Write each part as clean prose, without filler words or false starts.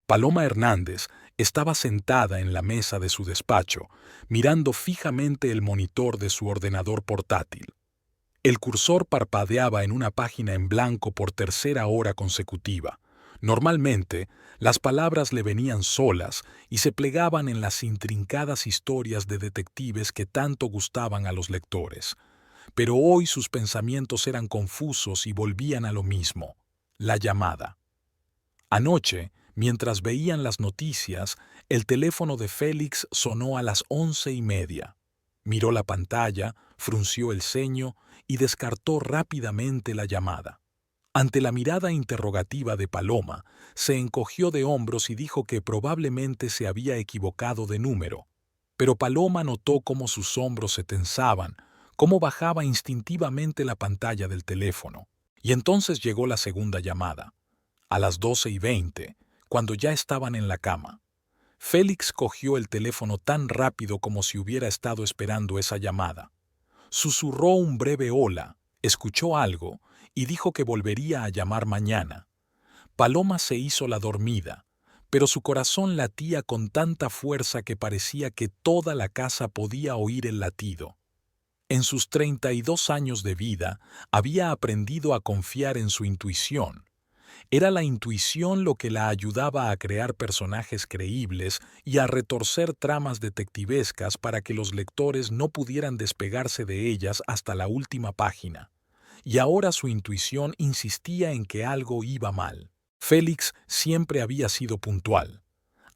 Paloma Hernández estaba sentada en la mesa de su despacho, mirando fijamente el monitor de su ordenador portátil. El cursor parpadeaba en una página en blanco por tercera hora consecutiva. Normalmente, las palabras le venían solas y se plegaban en las intrincadas historias de detectives que tanto gustaban a los lectores. Pero hoy sus pensamientos eran confusos y volvían a lo mismo: la llamada. Anoche, mientras veían las noticias, el teléfono de Félix sonó a las 11:30. Miró la pantalla, frunció el ceño y descartó rápidamente la llamada. Ante la mirada interrogativa de Paloma, se encogió de hombros y dijo que probablemente se había equivocado de número. Pero Paloma notó cómo sus hombros se tensaban, cómo bajaba instintivamente la pantalla del teléfono. Y entonces llegó la segunda llamada. A las 12:20, cuando ya estaban en la cama. Félix cogió el teléfono tan rápido como si hubiera estado esperando esa llamada. Susurró un breve hola, escuchó algo y dijo que volvería a llamar mañana. Paloma se hizo la dormida, pero su corazón latía con tanta fuerza que parecía que toda la casa podía oír el latido. En sus 32 años de vida había aprendido a confiar en su intuición. Era la intuición lo que la ayudaba a crear personajes creíbles y a retorcer tramas detectivescas para que los lectores no pudieran despegarse de ellas hasta la última página. Y ahora su intuición insistía en que algo iba mal. Félix siempre había sido puntual.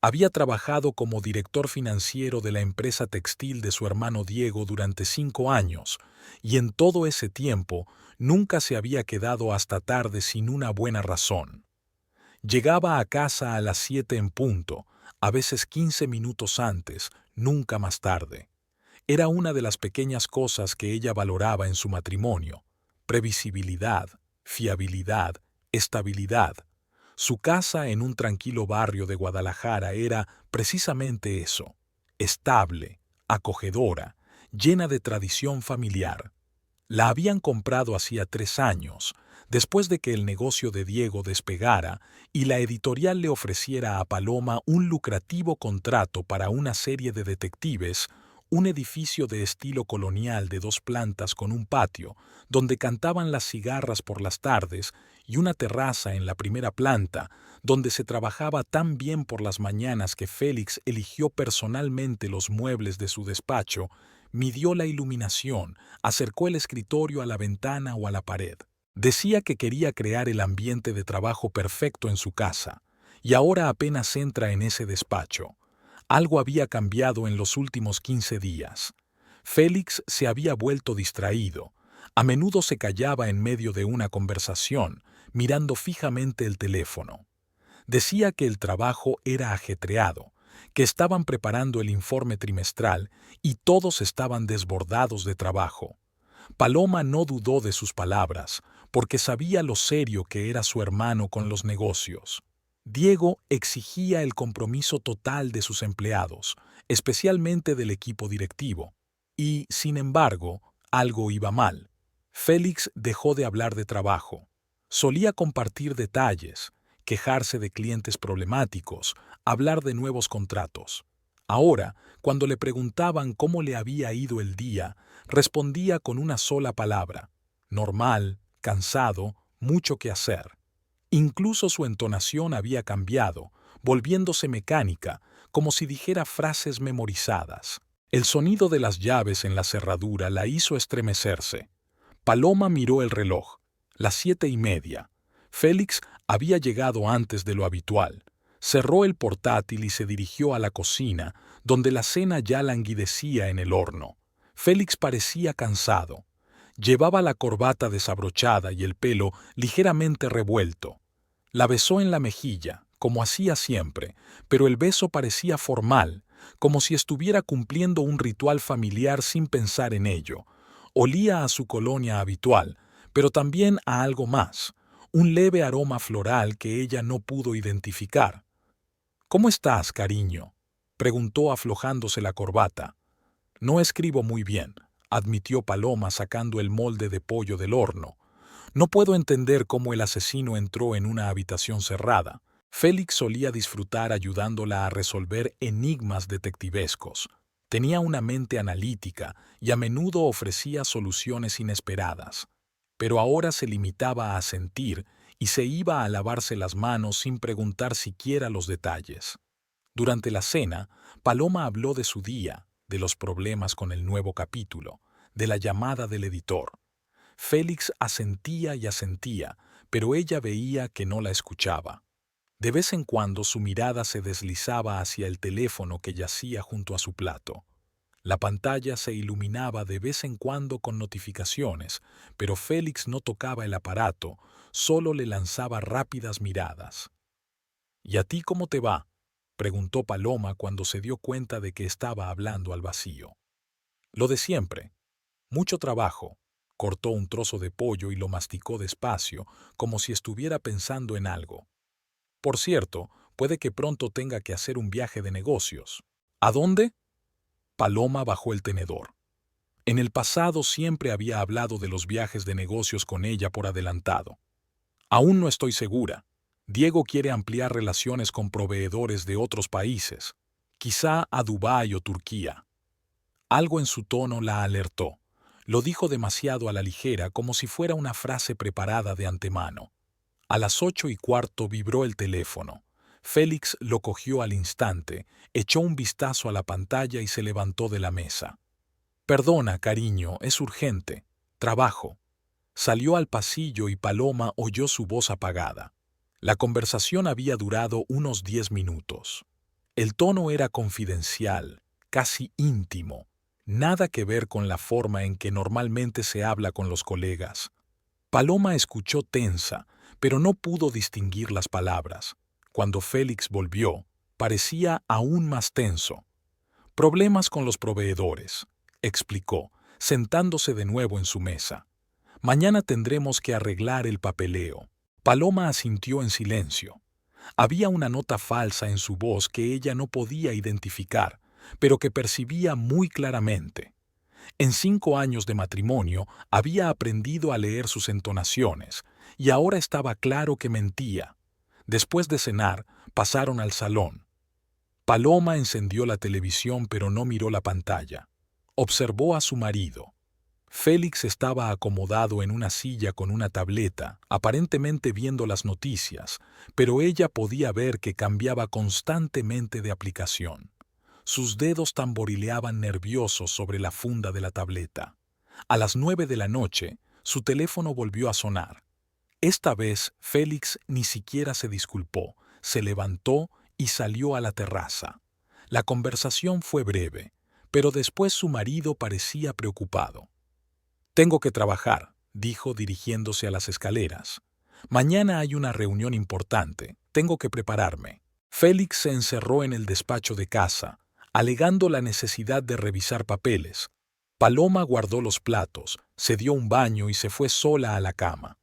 Había trabajado como director financiero de la empresa textil de su hermano Diego durante 5 años, y en todo ese tiempo nunca se había quedado hasta tarde sin una buena razón. Llegaba a casa a las 7 en punto, a veces 15 minutos antes, nunca más tarde. Era una de las pequeñas cosas que ella valoraba en su matrimonio: previsibilidad, fiabilidad, estabilidad. Su casa en un tranquilo barrio de Guadalajara era precisamente eso: estable, acogedora, llena de tradición familiar. La habían comprado hacía 3 años, después de que el negocio de Diego despegara y la editorial le ofreciera a Paloma un lucrativo contrato para una serie de detectives, un edificio de estilo colonial de 2 plantas con un patio, donde cantaban las cigarras por las tardes, y una terraza en la primera planta, donde se trabajaba tan bien por las mañanas que Félix eligió personalmente los muebles de su despacho, midió la iluminación, acercó el escritorio a la ventana o a la pared. Decía que quería crear el ambiente de trabajo perfecto en su casa, y ahora apenas entra en ese despacho. Algo había cambiado en los últimos 15 días. Félix se había vuelto distraído. A menudo se callaba en medio de una conversación, mirando fijamente el teléfono. Decía que el trabajo era ajetreado, que estaban preparando el informe trimestral y todos estaban desbordados de trabajo. Paloma no dudó de sus palabras, porque sabía lo serio que era su hermano con los negocios. Diego exigía el compromiso total de sus empleados, especialmente del equipo directivo. Y, sin embargo, algo iba mal. Félix dejó de hablar de trabajo. Solía compartir detalles, quejarse de clientes problemáticos, hablar de nuevos contratos. Ahora, cuando le preguntaban cómo le había ido el día, respondía con una sola palabra: normal, cansado, mucho que hacer. Incluso su entonación había cambiado, volviéndose mecánica, como si dijera frases memorizadas. El sonido de las llaves en la cerradura la hizo estremecerse. Paloma miró el reloj. Las 7:30. Félix había llegado antes de lo habitual. Cerró el portátil y se dirigió a la cocina, donde la cena ya languidecía en el horno. Félix parecía cansado. Llevaba la corbata desabrochada y el pelo ligeramente revuelto. La besó en la mejilla, como hacía siempre, pero el beso parecía formal, como si estuviera cumpliendo un ritual familiar sin pensar en ello. Olía a su colonia habitual, pero también a algo más, un leve aroma floral que ella no pudo identificar. «¿Cómo estás, cariño?», preguntó aflojándose la corbata. «No escribo muy bien», admitió Paloma sacando el molde de pollo del horno. «No puedo entender cómo el asesino entró en una habitación cerrada». Félix solía disfrutar ayudándola a resolver enigmas detectivescos. Tenía una mente analítica y a menudo ofrecía soluciones inesperadas. Pero ahora se limitaba a sentir y se iba a lavarse las manos sin preguntar siquiera los detalles. Durante la cena, Paloma habló de su día, de los problemas con el nuevo capítulo, de la llamada del editor. Félix asentía y asentía, pero ella veía que no la escuchaba. De vez en cuando su mirada se deslizaba hacia el teléfono que yacía junto a su plato. La pantalla se iluminaba de vez en cuando con notificaciones, pero Félix no tocaba el aparato, solo le lanzaba rápidas miradas. «¿Y a ti cómo te va?», preguntó Paloma cuando se dio cuenta de que estaba hablando al vacío. «Lo de siempre. Mucho trabajo». Cortó un trozo de pollo y lo masticó despacio, como si estuviera pensando en algo. «Por cierto, puede que pronto tenga que hacer un viaje de negocios». «¿A dónde?». Paloma bajó el tenedor. En el pasado siempre había hablado de los viajes de negocios con ella por adelantado. «Aún no estoy segura. Diego quiere ampliar relaciones con proveedores de otros países, quizá a Dubái o Turquía». Algo en su tono la alertó. Lo dijo demasiado a la ligera, como si fuera una frase preparada de antemano. A las 8:15 vibró el teléfono. Félix lo cogió al instante, echó un vistazo a la pantalla y se levantó de la mesa. «Perdona, cariño, es urgente. Trabajo». Salió al pasillo y Paloma oyó su voz apagada. La conversación había durado unos 10 minutos. El tono era confidencial, casi íntimo. Nada que ver con la forma en que normalmente se habla con los colegas. Paloma escuchó tensa, pero no pudo distinguir las palabras. Cuando Félix volvió, parecía aún más tenso. «Problemas con los proveedores», explicó, sentándose de nuevo en su mesa. «Mañana tendremos que arreglar el papeleo». Paloma asintió en silencio. Había una nota falsa en su voz que ella no podía identificar, pero que percibía muy claramente. En 5 años de matrimonio había aprendido a leer sus entonaciones, y ahora estaba claro que mentía. Después de cenar, pasaron al salón. Paloma encendió la televisión pero no miró la pantalla. Observó a su marido. Félix estaba acomodado en una silla con una tableta, aparentemente viendo las noticias, pero ella podía ver que cambiaba constantemente de aplicación. Sus dedos tamborileaban nerviosos sobre la funda de la tableta. A las 9 de la noche, su teléfono volvió a sonar. Esta vez, Félix ni siquiera se disculpó, se levantó y salió a la terraza. La conversación fue breve, pero después su marido parecía preocupado. «Tengo que trabajar», dijo dirigiéndose a las escaleras. «Mañana hay una reunión importante, tengo que prepararme». Félix se encerró en el despacho de casa, alegando la necesidad de revisar papeles. Paloma guardó los platos, se dio un baño y se fue sola a la cama.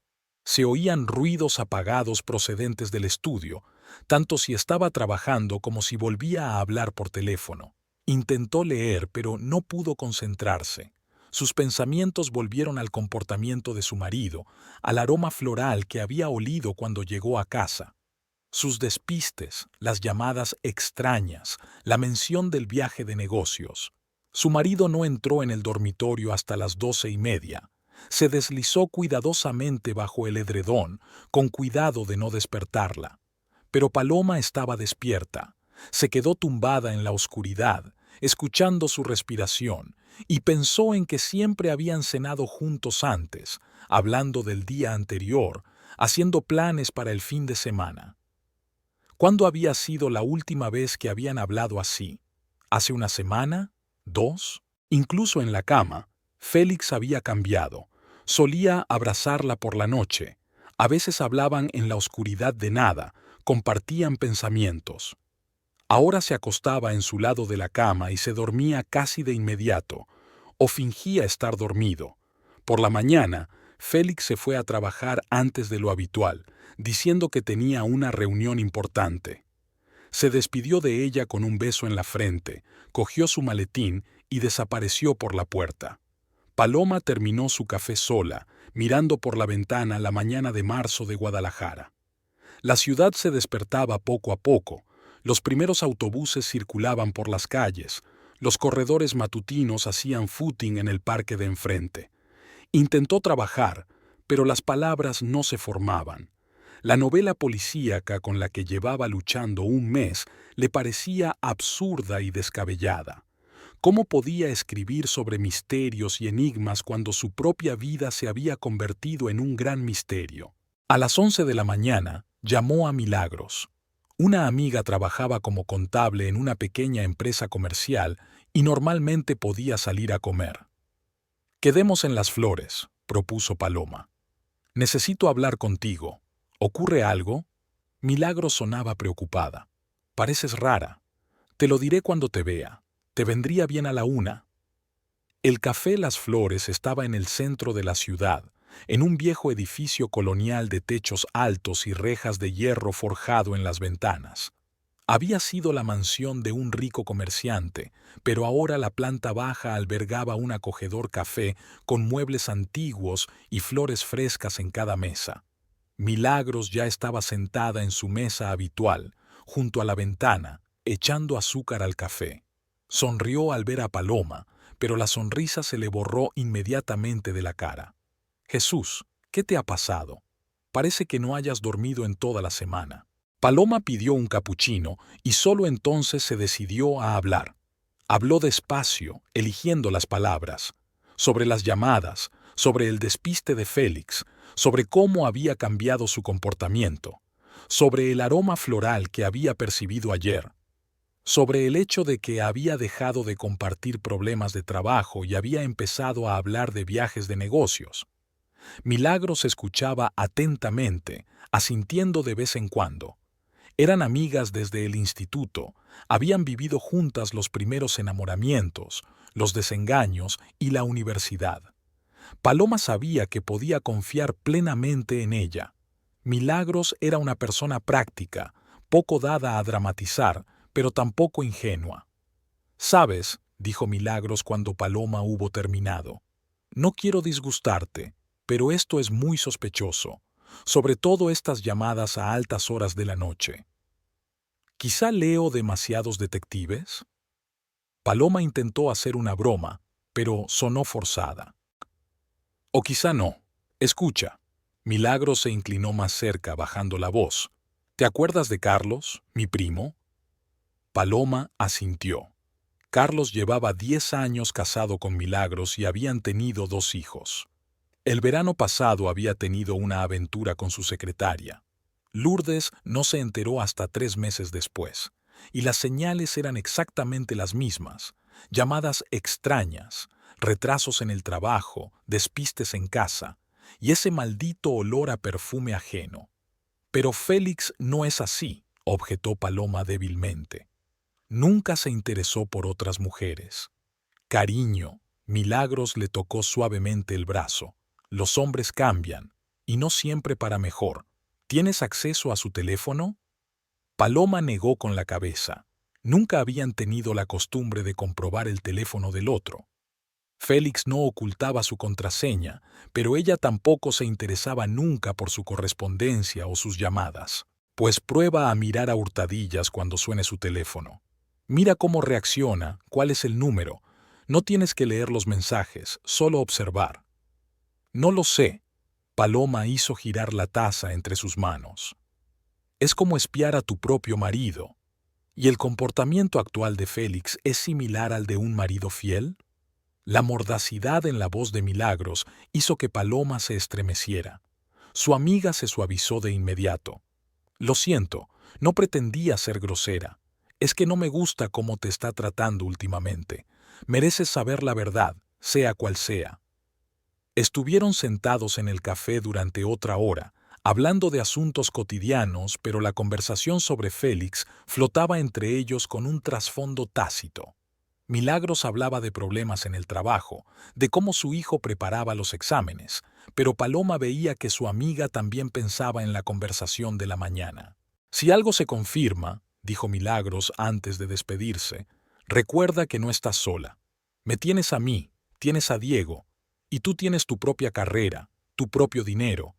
Se oían ruidos apagados procedentes del estudio, tanto si estaba trabajando como si volvía a hablar por teléfono. Intentó leer, pero no pudo concentrarse. Sus pensamientos volvieron al comportamiento de su marido, al aroma floral que había olido cuando llegó a casa. Sus despistes, las llamadas extrañas, la mención del viaje de negocios. Su marido no entró en el dormitorio hasta las 12:30. Se deslizó cuidadosamente bajo el edredón, con cuidado de no despertarla. Pero Paloma estaba despierta. Se quedó tumbada en la oscuridad, escuchando su respiración, y pensó en que siempre habían cenado juntos antes, hablando del día anterior, haciendo planes para el fin de semana. ¿Cuándo había sido la última vez que habían hablado así? ¿Hace una semana? ¿2? Incluso en la cama, Félix había cambiado. Solía abrazarla por la noche. A veces hablaban en la oscuridad de nada, compartían pensamientos. Ahora se acostaba en su lado de la cama y se dormía casi de inmediato, o fingía estar dormido. Por la mañana, Félix se fue a trabajar antes de lo habitual, diciendo que tenía una reunión importante. Se despidió de ella con un beso en la frente, cogió su maletín y desapareció por la puerta. Paloma terminó su café sola, mirando por la ventana la mañana de marzo de Guadalajara. La ciudad se despertaba poco a poco. Los primeros autobuses circulaban por las calles. Los corredores matutinos hacían footing en el parque de enfrente. Intentó trabajar, pero las palabras no se formaban. La novela policíaca con la que llevaba luchando un mes le parecía absurda y descabellada. ¿Cómo podía escribir sobre misterios y enigmas cuando su propia vida se había convertido en un gran misterio? A las 11 de la mañana, llamó a Milagros. Una amiga trabajaba como contable en una pequeña empresa comercial y normalmente podía salir a comer. «Quedemos en las Flores», propuso Paloma. «Necesito hablar contigo. ¿Ocurre algo?» Milagros sonaba preocupada. «Pareces rara. Te lo diré cuando te vea. Te vendría bien a la 1». El Café Las Flores estaba en el centro de la ciudad, en un viejo edificio colonial de techos altos y rejas de hierro forjado en las ventanas. Había sido la mansión de un rico comerciante, pero ahora la planta baja albergaba un acogedor café con muebles antiguos y flores frescas en cada mesa. Milagros ya estaba sentada en su mesa habitual, junto a la ventana, echando azúcar al café. Sonrió al ver a Paloma, pero la sonrisa se le borró inmediatamente de la cara. «Jesús, ¿qué te ha pasado? Parece que no hayas dormido en toda la semana». Paloma pidió un capuchino y solo entonces se decidió a hablar. Habló despacio, eligiendo las palabras, sobre las llamadas, sobre el despiste de Félix, sobre cómo había cambiado su comportamiento, sobre el aroma floral que había percibido ayer, sobre el hecho de que había dejado de compartir problemas de trabajo y había empezado a hablar de viajes de negocios. Milagros escuchaba atentamente, asintiendo de vez en cuando. Eran amigas desde el instituto, habían vivido juntas los primeros enamoramientos, los desengaños y la universidad. Paloma sabía que podía confiar plenamente en ella. Milagros era una persona práctica, poco dada a dramatizar, pero tampoco ingenua. «Sabes», dijo Milagros cuando Paloma hubo terminado, «no quiero disgustarte, pero esto es muy sospechoso, sobre todo estas llamadas a altas horas de la noche. ¿Quizá leo demasiados detectives?» Paloma intentó hacer una broma, pero sonó forzada. «O quizá no. Escucha». Milagros se inclinó más cerca, bajando la voz. «¿Te acuerdas de Carlos, mi primo?» Paloma asintió. Carlos llevaba 10 años casado con Milagros y habían tenido 2 hijos. El verano pasado había tenido una aventura con su secretaria. Lourdes no se enteró hasta 3 meses después, y las señales eran exactamente las mismas: llamadas extrañas, retrasos en el trabajo, despistes en casa, y ese maldito olor a perfume ajeno. «Pero Félix no es así», objetó Paloma débilmente. «Nunca se interesó por otras mujeres». «Cariño», Milagros le tocó suavemente el brazo. «Los hombres cambian, y no siempre para mejor. ¿Tienes acceso a su teléfono?» Paloma negó con la cabeza. Nunca habían tenido la costumbre de comprobar el teléfono del otro. Félix no ocultaba su contraseña, pero ella tampoco se interesaba nunca por su correspondencia o sus llamadas. «Pues prueba a mirar a hurtadillas cuando suene su teléfono. Mira cómo reacciona, cuál es el número. No tienes que leer los mensajes, solo observar». «No lo sé». Paloma hizo girar la taza entre sus manos. «Es como espiar a tu propio marido. ¿Y el comportamiento actual de Félix es similar al de un marido fiel?» La mordacidad en la voz de Milagros hizo que Paloma se estremeciera. Su amiga se suavizó de inmediato. «Lo siento, no pretendía ser grosera. Es que no me gusta cómo te está tratando últimamente. Mereces saber la verdad, sea cual sea». Estuvieron sentados en el café durante otra hora, hablando de asuntos cotidianos, pero la conversación sobre Félix flotaba entre ellos con un trasfondo tácito. Milagros hablaba de problemas en el trabajo, de cómo su hijo preparaba los exámenes, pero Paloma veía que su amiga también pensaba en la conversación de la mañana. «Si algo se confirma», dijo Milagros antes de despedirse, «recuerda que no estás sola. Me tienes a mí, tienes a Diego, y tú tienes tu propia carrera, tu propio dinero.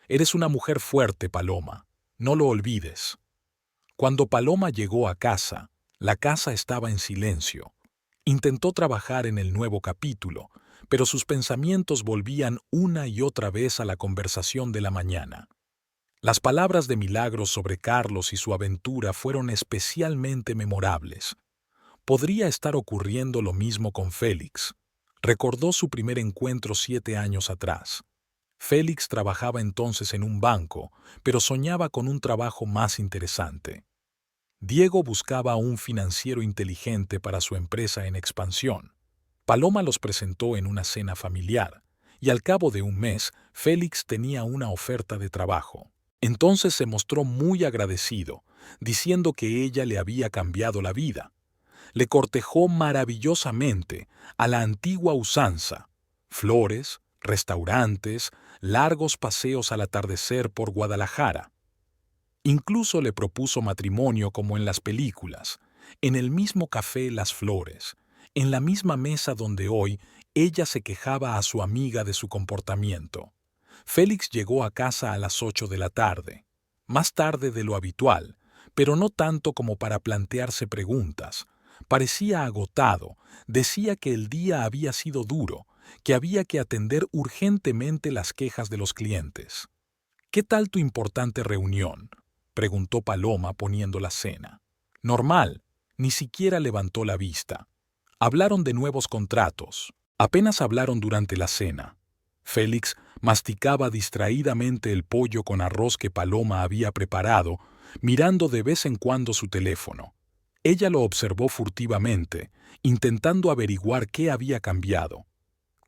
Eres una mujer fuerte, Paloma. No lo olvides. Cuando Paloma llegó a casa, la casa estaba en silencio. Intentó trabajar en el nuevo capítulo, pero sus pensamientos volvían una y otra vez a la conversación de la mañana. Las palabras de Milagros sobre Carlos y su aventura fueron especialmente memorables. Podría estar ocurriendo lo mismo con Félix. Recordó su primer encuentro 7 años atrás. Félix trabajaba entonces en un banco, pero soñaba con un trabajo más interesante. Diego buscaba a un financiero inteligente para su empresa en expansión. Paloma los presentó en una cena familiar, y al cabo de un mes, Félix tenía una oferta de trabajo. Entonces se mostró muy agradecido, diciendo que ella le había cambiado la vida. Le cortejó maravillosamente a la antigua usanza: flores, restaurantes, largos paseos al atardecer por Guadalajara. Incluso le propuso matrimonio como en las películas, en el mismo café Las Flores, en la misma mesa donde hoy ella se quejaba a su amiga de su comportamiento. Félix llegó a casa a las 8 de la tarde, más tarde de lo habitual, pero no tanto como para plantearse preguntas. Parecía agotado, decía que el día había sido duro, que había que atender urgentemente las quejas de los clientes. «¿Qué tal tu importante reunión?», preguntó Paloma poniendo la cena. «Normal», ni siquiera levantó la vista. Hablaron de nuevos contratos. Apenas hablaron durante la cena. Félix masticaba distraídamente el pollo con arroz que Paloma había preparado, mirando de vez en cuando su teléfono. Ella lo observó furtivamente, intentando averiguar qué había cambiado.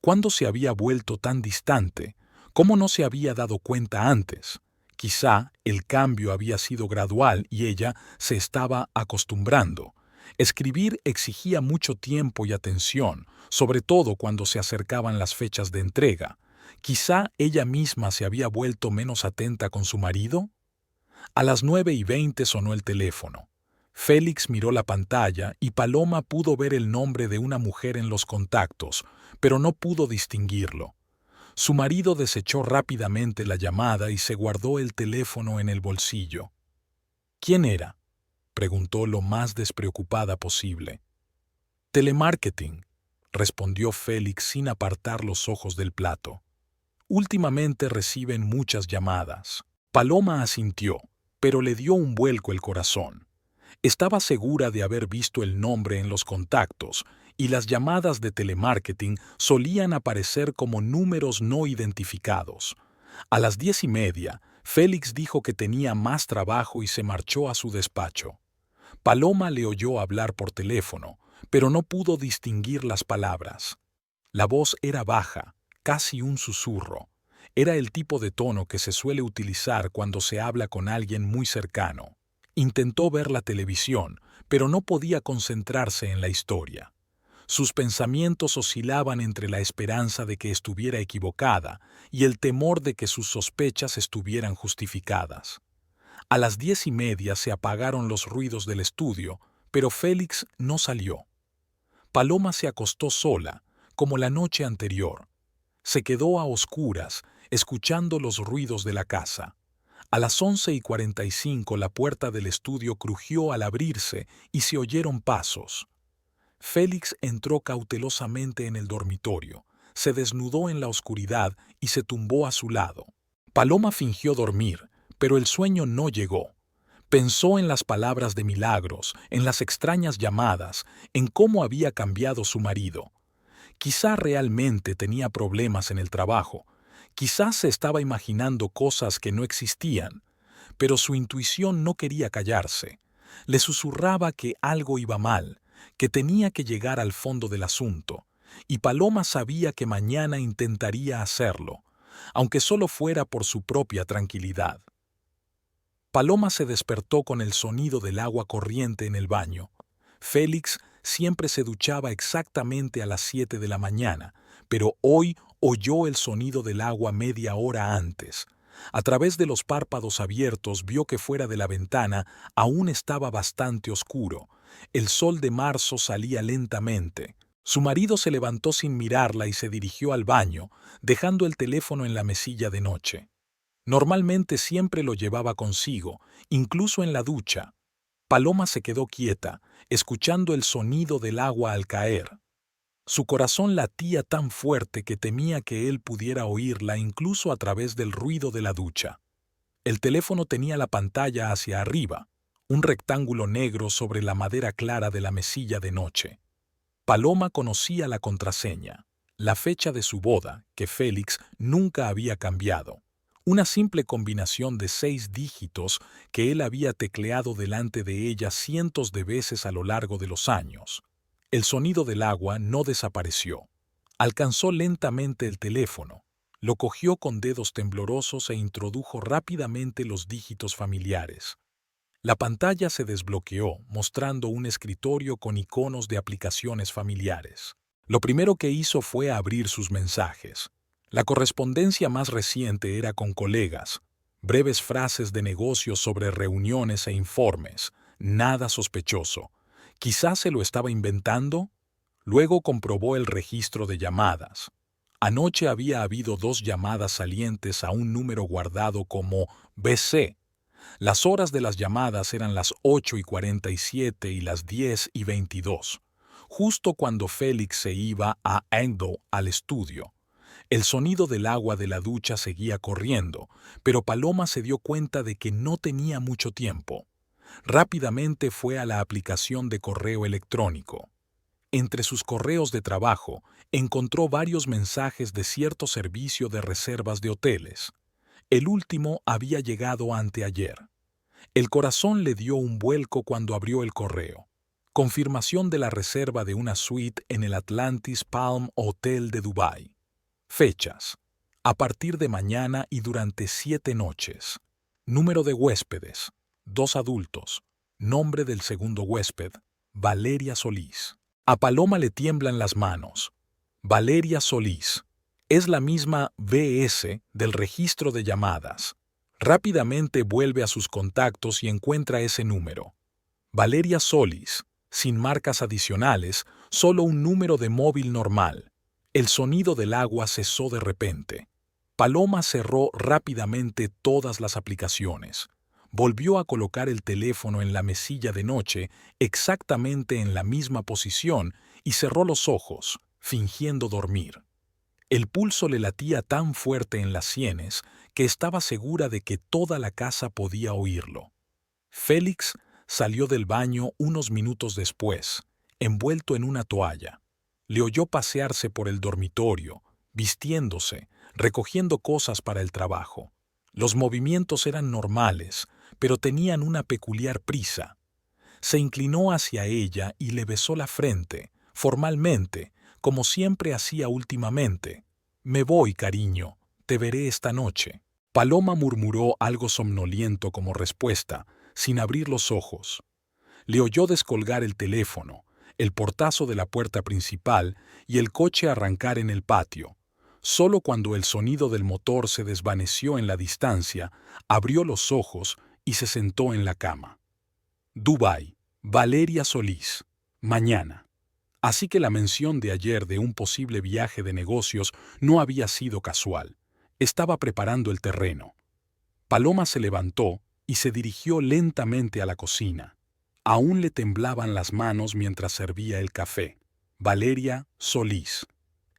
¿Cuándo se había vuelto tan distante? ¿Cómo no se había dado cuenta antes? Quizá el cambio había sido gradual y ella se estaba acostumbrando. Escribir exigía mucho tiempo y atención, sobre todo cuando se acercaban las fechas de entrega. Quizá ella misma se había vuelto menos atenta con su marido. A las 9:20 sonó el teléfono. Félix miró la pantalla y Paloma pudo ver el nombre de una mujer en los contactos, pero no pudo distinguirlo. Su marido desechó rápidamente la llamada y se guardó el teléfono en el bolsillo. «¿Quién era?», preguntó lo más despreocupada posible. «Telemarketing», respondió Félix sin apartar los ojos del plato. «Últimamente reciben muchas llamadas». Paloma asintió, pero le dio un vuelco el corazón. Estaba segura de haber visto el nombre en los contactos, y las llamadas de telemarketing solían aparecer como números no identificados. A las 10:30, Félix dijo que tenía más trabajo y se marchó a su despacho. Paloma le oyó hablar por teléfono, pero no pudo distinguir las palabras. La voz era baja, casi un susurro. Era el tipo de tono que se suele utilizar cuando se habla con alguien muy cercano. Intentó ver la televisión, pero no podía concentrarse en la historia. Sus pensamientos oscilaban entre la esperanza de que estuviera equivocada y el temor de que sus sospechas estuvieran justificadas. A las 10:30 se apagaron los ruidos del estudio, pero Félix no salió. Paloma se acostó sola, como la noche anterior. Se quedó a oscuras, escuchando los ruidos de la casa. A las 11:45 la puerta del estudio crujió al abrirse y se oyeron pasos. Félix entró cautelosamente en el dormitorio, se desnudó en la oscuridad y se tumbó a su lado. Paloma fingió dormir, pero el sueño no llegó. Pensó en las palabras de Milagros, en las extrañas llamadas, en cómo había cambiado su marido. Quizá realmente tenía problemas en el trabajo, quizás se estaba imaginando cosas que no existían, pero su intuición no quería callarse. Le susurraba que algo iba mal, que tenía que llegar al fondo del asunto, y Paloma sabía que mañana intentaría hacerlo, aunque solo fuera por su propia tranquilidad. Paloma se despertó con el sonido del agua corriente en el baño. Félix siempre se duchaba exactamente a las 7 de la mañana, pero hoy oyó el sonido del agua media hora antes. A través de los párpados abiertos vio que fuera de la ventana aún estaba bastante oscuro. El sol de marzo salía lentamente. Su marido se levantó sin mirarla y se dirigió al baño, dejando el teléfono en la mesilla de noche. Normalmente siempre lo llevaba consigo, incluso en la ducha. Paloma se quedó quieta, escuchando el sonido del agua al caer. Su corazón latía tan fuerte que temía que él pudiera oírla incluso a través del ruido de la ducha. El teléfono tenía la pantalla hacia arriba, un rectángulo negro sobre la madera clara de la mesilla de noche. Paloma conocía la contraseña, la fecha de su boda, que Félix nunca había cambiado. Una simple combinación de 6 dígitos que él había tecleado delante de ella cientos de veces a lo largo de los años. El sonido del agua no desapareció. Alcanzó lentamente el teléfono, lo cogió con dedos temblorosos e introdujo rápidamente los dígitos familiares. La pantalla se desbloqueó, mostrando un escritorio con iconos de aplicaciones familiares. Lo primero que hizo fue abrir sus mensajes. La correspondencia más reciente era con colegas, breves frases de negocios sobre reuniones e informes, nada sospechoso. ¿Quizás se lo estaba inventando? Luego comprobó el registro de llamadas. Anoche había habido 2 llamadas salientes a un número guardado como BC. Las horas de las llamadas eran las 8:47 y las 10:22, justo cuando Félix se iba a Endo al estudio. El sonido del agua de la ducha seguía corriendo, pero Paloma se dio cuenta de que no tenía mucho tiempo. Rápidamente fue a la aplicación de correo electrónico. Entre sus correos de trabajo, encontró varios mensajes de cierto servicio de reservas de hoteles. El último había llegado anteayer. El corazón le dio un vuelco cuando abrió el correo. Confirmación de la reserva de una suite en el Atlantis Palm Hotel de Dubái. Fechas: a partir de mañana y durante 7 noches. Número de huéspedes: 2 adultos. Nombre del segundo huésped: Valeria Solís. A Paloma le tiemblan las manos. Valeria Solís. Es la misma VS del registro de llamadas. Rápidamente vuelve a sus contactos y encuentra ese número. Valeria Solís, sin marcas adicionales, solo un número de móvil normal. El sonido del agua cesó de repente. Paloma cerró rápidamente todas las aplicaciones. Volvió a colocar el teléfono en la mesilla de noche, exactamente en la misma posición, y cerró los ojos, fingiendo dormir. El pulso le latía tan fuerte en las sienes que estaba segura de que toda la casa podía oírlo. Félix salió del baño unos minutos después, envuelto en una toalla. Le oyó pasearse por el dormitorio, vistiéndose, recogiendo cosas para el trabajo. Los movimientos eran normales, pero tenían una peculiar prisa. Se inclinó hacia ella y le besó la frente, formalmente, como siempre hacía últimamente. «Me voy, cariño, te veré esta noche». Paloma murmuró algo somnoliento como respuesta, sin abrir los ojos. Le oyó descolgar el teléfono, el portazo de la puerta principal y el coche arrancar en el patio. Solo cuando el sonido del motor se desvaneció en la distancia, abrió los ojos y se sentó en la cama. Dubái, Valeria Solís, mañana. Así que la mención de ayer de un posible viaje de negocios no había sido casual. Estaba preparando el terreno. Paloma se levantó y se dirigió lentamente a la cocina. Aún le temblaban las manos mientras servía el café. Valeria Solís.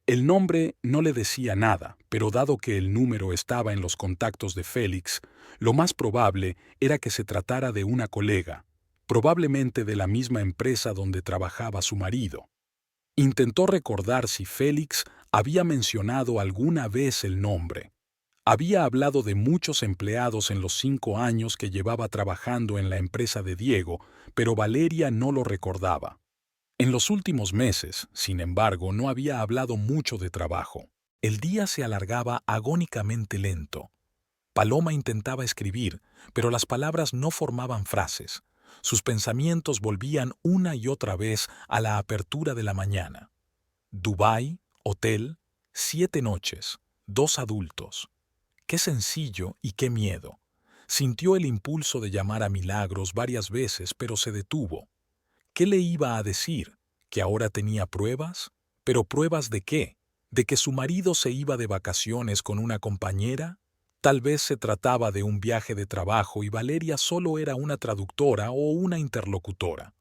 El nombre no le decía nada, pero dado que el número estaba en los contactos de Félix, lo más probable era que se tratara de una colega, probablemente de la misma empresa donde trabajaba su marido. Intentó recordar si Félix había mencionado alguna vez el nombre. Había hablado de muchos empleados en los 5 años que llevaba trabajando en la empresa de Diego, pero Valeria no lo recordaba. En los últimos meses, sin embargo, no había hablado mucho de trabajo. El día se alargaba agónicamente lento. Paloma intentaba escribir, pero las palabras no formaban frases. Sus pensamientos volvían una y otra vez a la apertura de la mañana. Dubái, hotel, 7 noches, 2 adultos. Qué sencillo y qué miedo. Sintió el impulso de llamar a Milagros varias veces, pero se detuvo. ¿Qué le iba a decir? ¿Que ahora tenía pruebas? ¿Pero pruebas de qué? ¿De que su marido se iba de vacaciones con una compañera? Tal vez se trataba de un viaje de trabajo y Valeria solo era una traductora o una interlocutora.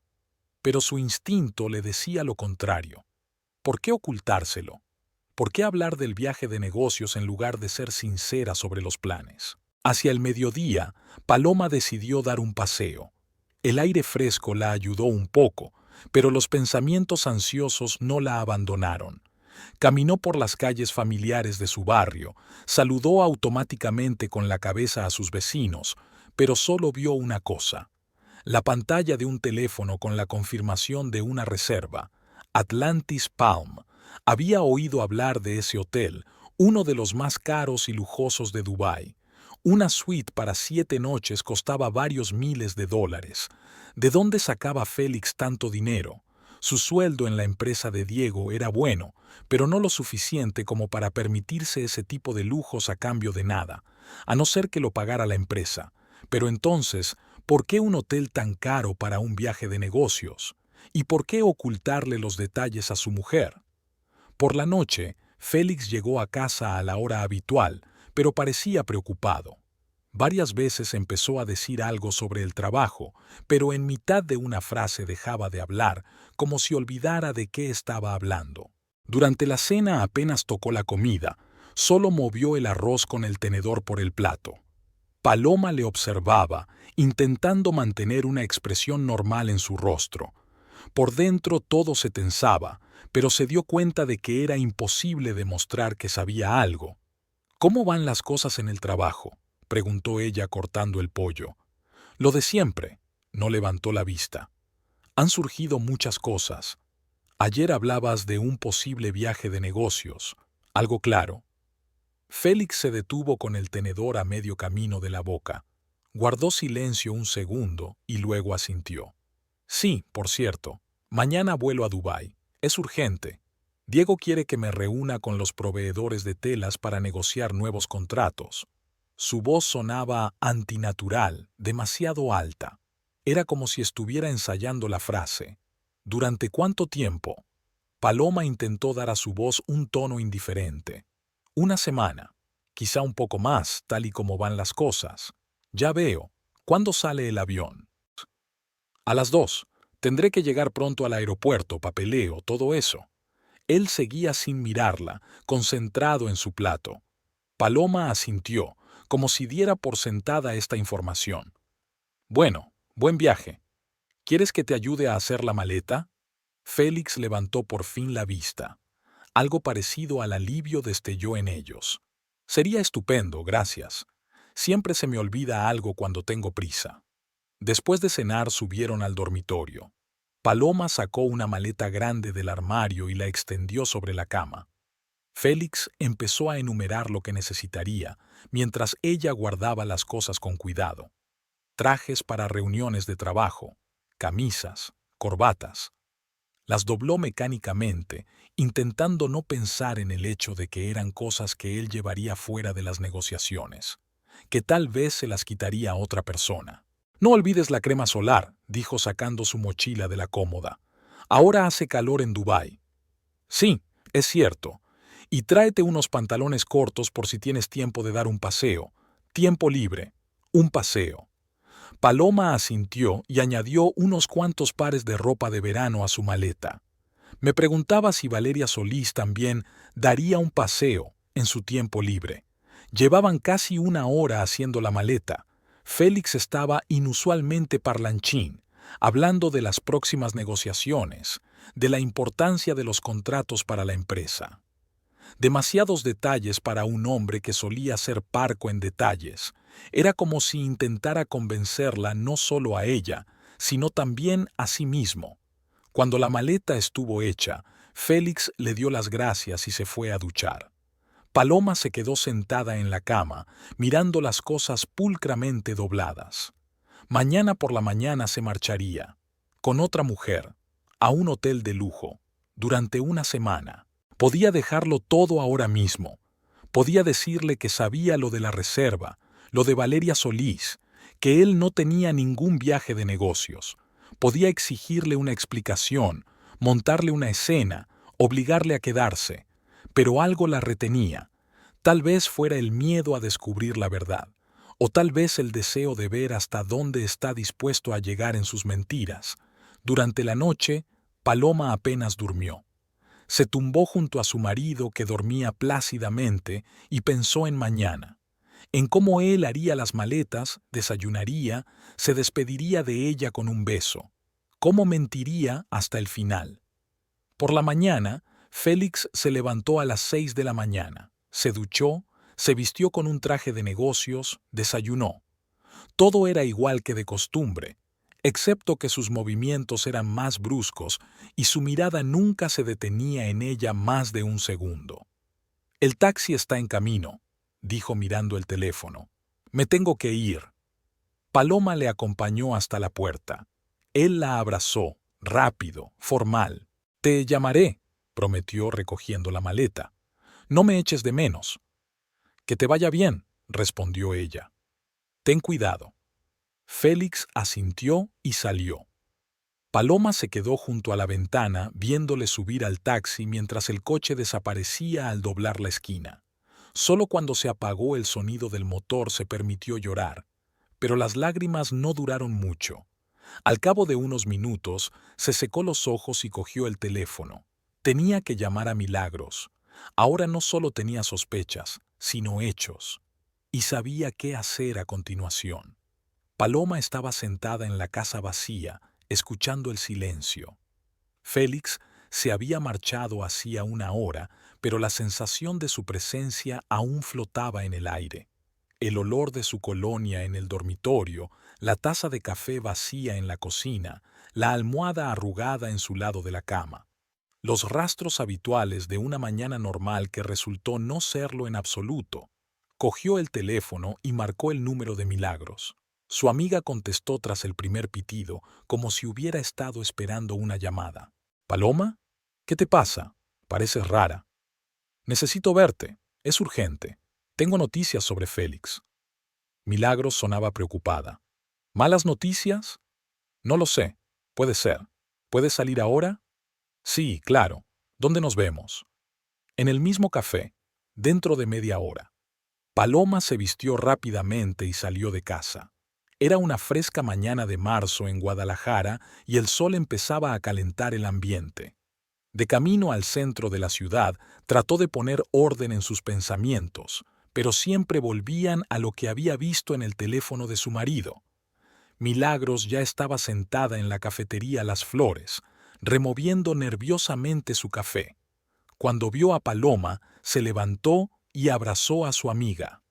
Pero su instinto le decía lo contrario. ¿Por qué ocultárselo? ¿Por qué hablar del viaje de negocios en lugar de ser sincera sobre los planes? Hacia el mediodía, Paloma decidió dar un paseo. El aire fresco la ayudó un poco, pero los pensamientos ansiosos no la abandonaron. Caminó por las calles familiares de su barrio, saludó automáticamente con la cabeza a sus vecinos, pero solo vio una cosa: la pantalla de un teléfono con la confirmación de una reserva, Atlantis Palm. Había oído hablar de ese hotel, uno de los más caros y lujosos de Dubái. Una suite para 7 noches costaba varios miles de dólares. ¿De dónde sacaba Félix tanto dinero? Su sueldo en la empresa de Diego era bueno, pero no lo suficiente como para permitirse ese tipo de lujos a cambio de nada, a no ser que lo pagara la empresa. Pero entonces, ¿por qué un hotel tan caro para un viaje de negocios? ¿Y por qué ocultarle los detalles a su mujer? Por la noche, Félix llegó a casa a la hora habitual, pero parecía preocupado. Varias veces empezó a decir algo sobre el trabajo, pero en mitad de una frase dejaba de hablar, como si olvidara de qué estaba hablando. Durante la cena apenas tocó la comida, solo movió el arroz con el tenedor por el plato. Paloma le observaba, intentando mantener una expresión normal en su rostro. Por dentro todo se tensaba, pero se dio cuenta de que era imposible demostrar que sabía algo. ¿Cómo van las cosas en el trabajo?, preguntó ella cortando el pollo. Lo de siempre. No levantó la vista. Han surgido muchas cosas. Ayer hablabas de un posible viaje de negocios. ¿Algo claro? Félix se detuvo con el tenedor a medio camino de la boca. Guardó silencio un segundo y luego asintió. Sí, por cierto. Mañana vuelo a Dubái. Es urgente. Diego quiere que me reúna con los proveedores de telas para negociar nuevos contratos. Su voz sonaba antinatural, demasiado alta. Era como si estuviera ensayando la frase. ¿Durante cuánto tiempo? Paloma intentó dar a su voz un tono indiferente. Una semana. Quizá un poco más, tal y como van las cosas. Ya veo. ¿Cuándo sale el avión? A las 2. Tendré que llegar pronto al aeropuerto, papeleo, todo eso. Él seguía sin mirarla, concentrado en su plato. Paloma asintió, como si diera por sentada esta información. Bueno, buen viaje. ¿Quieres que te ayude a hacer la maleta? Félix levantó por fin la vista. Algo parecido al alivio destelló en ellos. Sería estupendo, gracias. Siempre se me olvida algo cuando tengo prisa. Después de cenar subieron al dormitorio. Paloma sacó una maleta grande del armario y la extendió sobre la cama. Félix empezó a enumerar lo que necesitaría, mientras ella guardaba las cosas con cuidado. Trajes para reuniones de trabajo, camisas, corbatas. Las dobló mecánicamente, intentando no pensar en el hecho de que eran cosas que él llevaría fuera de las negociaciones, que tal vez se las quitaría a otra persona. No olvides la crema solar, dijo sacando su mochila de la cómoda. Ahora hace calor en Dubái. Sí, es cierto. Y tráete unos pantalones cortos por si tienes tiempo de dar un paseo. Tiempo libre. Un paseo. Paloma asintió y añadió unos cuantos pares de ropa de verano a su maleta. Me preguntaba si Valeria Solís también daría un paseo en su tiempo libre. Llevaban casi una hora haciendo la maleta. Félix estaba inusualmente parlanchín, hablando de las próximas negociaciones, de la importancia de los contratos para la empresa. Demasiados detalles para un hombre que solía ser parco en detalles. Era como si intentara convencerla no solo a ella, sino también a sí mismo. Cuando la maleta estuvo hecha, Félix le dio las gracias y se fue a duchar. Paloma se quedó sentada en la cama, mirando las cosas pulcramente dobladas. Mañana por la mañana se marcharía, con otra mujer, a un hotel de lujo, durante una semana. Podía dejarlo todo ahora mismo. Podía decirle que sabía lo de la reserva, lo de Valeria Solís, que él no tenía ningún viaje de negocios. Podía exigirle una explicación, montarle una escena, obligarle a quedarse. Pero algo la retenía. Tal vez fuera el miedo a descubrir la verdad, o tal vez el deseo de ver hasta dónde está dispuesto a llegar en sus mentiras. Durante la noche, Paloma apenas durmió. Se tumbó junto a su marido que dormía plácidamente y pensó en mañana, en cómo él haría las maletas, desayunaría, se despediría de ella con un beso, cómo mentiría hasta el final. Por la mañana, Félix se levantó a las 6 de la mañana, se duchó, se vistió con un traje de negocios, desayunó. Todo era igual que de costumbre, excepto que sus movimientos eran más bruscos y su mirada nunca se detenía en ella más de un segundo. «El taxi está en camino», dijo mirando el teléfono. «Me tengo que ir». Paloma le acompañó hasta la puerta. Él la abrazó, rápido, formal. «Te llamaré», prometió recogiendo la maleta. «No me eches de menos». «Que te vaya bien», respondió ella. «Ten cuidado». Félix asintió y salió. Paloma se quedó junto a la ventana viéndole subir al taxi mientras el coche desaparecía al doblar la esquina. Solo cuando se apagó el sonido del motor se permitió llorar, pero las lágrimas no duraron mucho. Al cabo de unos minutos, se secó los ojos y cogió el teléfono. Tenía que llamar a Milagros. Ahora no solo tenía sospechas, sino hechos. Y sabía qué hacer a continuación. Paloma estaba sentada en la casa vacía, escuchando el silencio. Félix se había marchado hacía una hora, pero la sensación de su presencia aún flotaba en el aire. El olor de su colonia en el dormitorio, la taza de café vacía en la cocina, la almohada arrugada en su lado de la cama. Los rastros habituales de una mañana normal que resultó no serlo en absoluto. Cogió el teléfono y marcó el número de Milagros. Su amiga contestó tras el primer pitido, como si hubiera estado esperando una llamada. «¿Paloma? ¿Qué te pasa? Pareces rara». «Necesito verte. Es urgente. Tengo noticias sobre Félix». Milagros sonaba preocupada. «¿Malas noticias?» «No lo sé. Puede ser. ¿Puedes salir ahora?» «Sí, claro. ¿Dónde nos vemos?» «En el mismo café. Dentro de media hora». Paloma se vistió rápidamente y salió de casa. Era una fresca mañana de marzo en Guadalajara y el sol empezaba a calentar el ambiente. De camino al centro de la ciudad, trató de poner orden en sus pensamientos, pero siempre volvían a lo que había visto en el teléfono de su marido. Milagros ya estaba sentada en la cafetería Las Flores, removiendo nerviosamente su café. Cuando vio a Paloma, se levantó y abrazó a su amiga.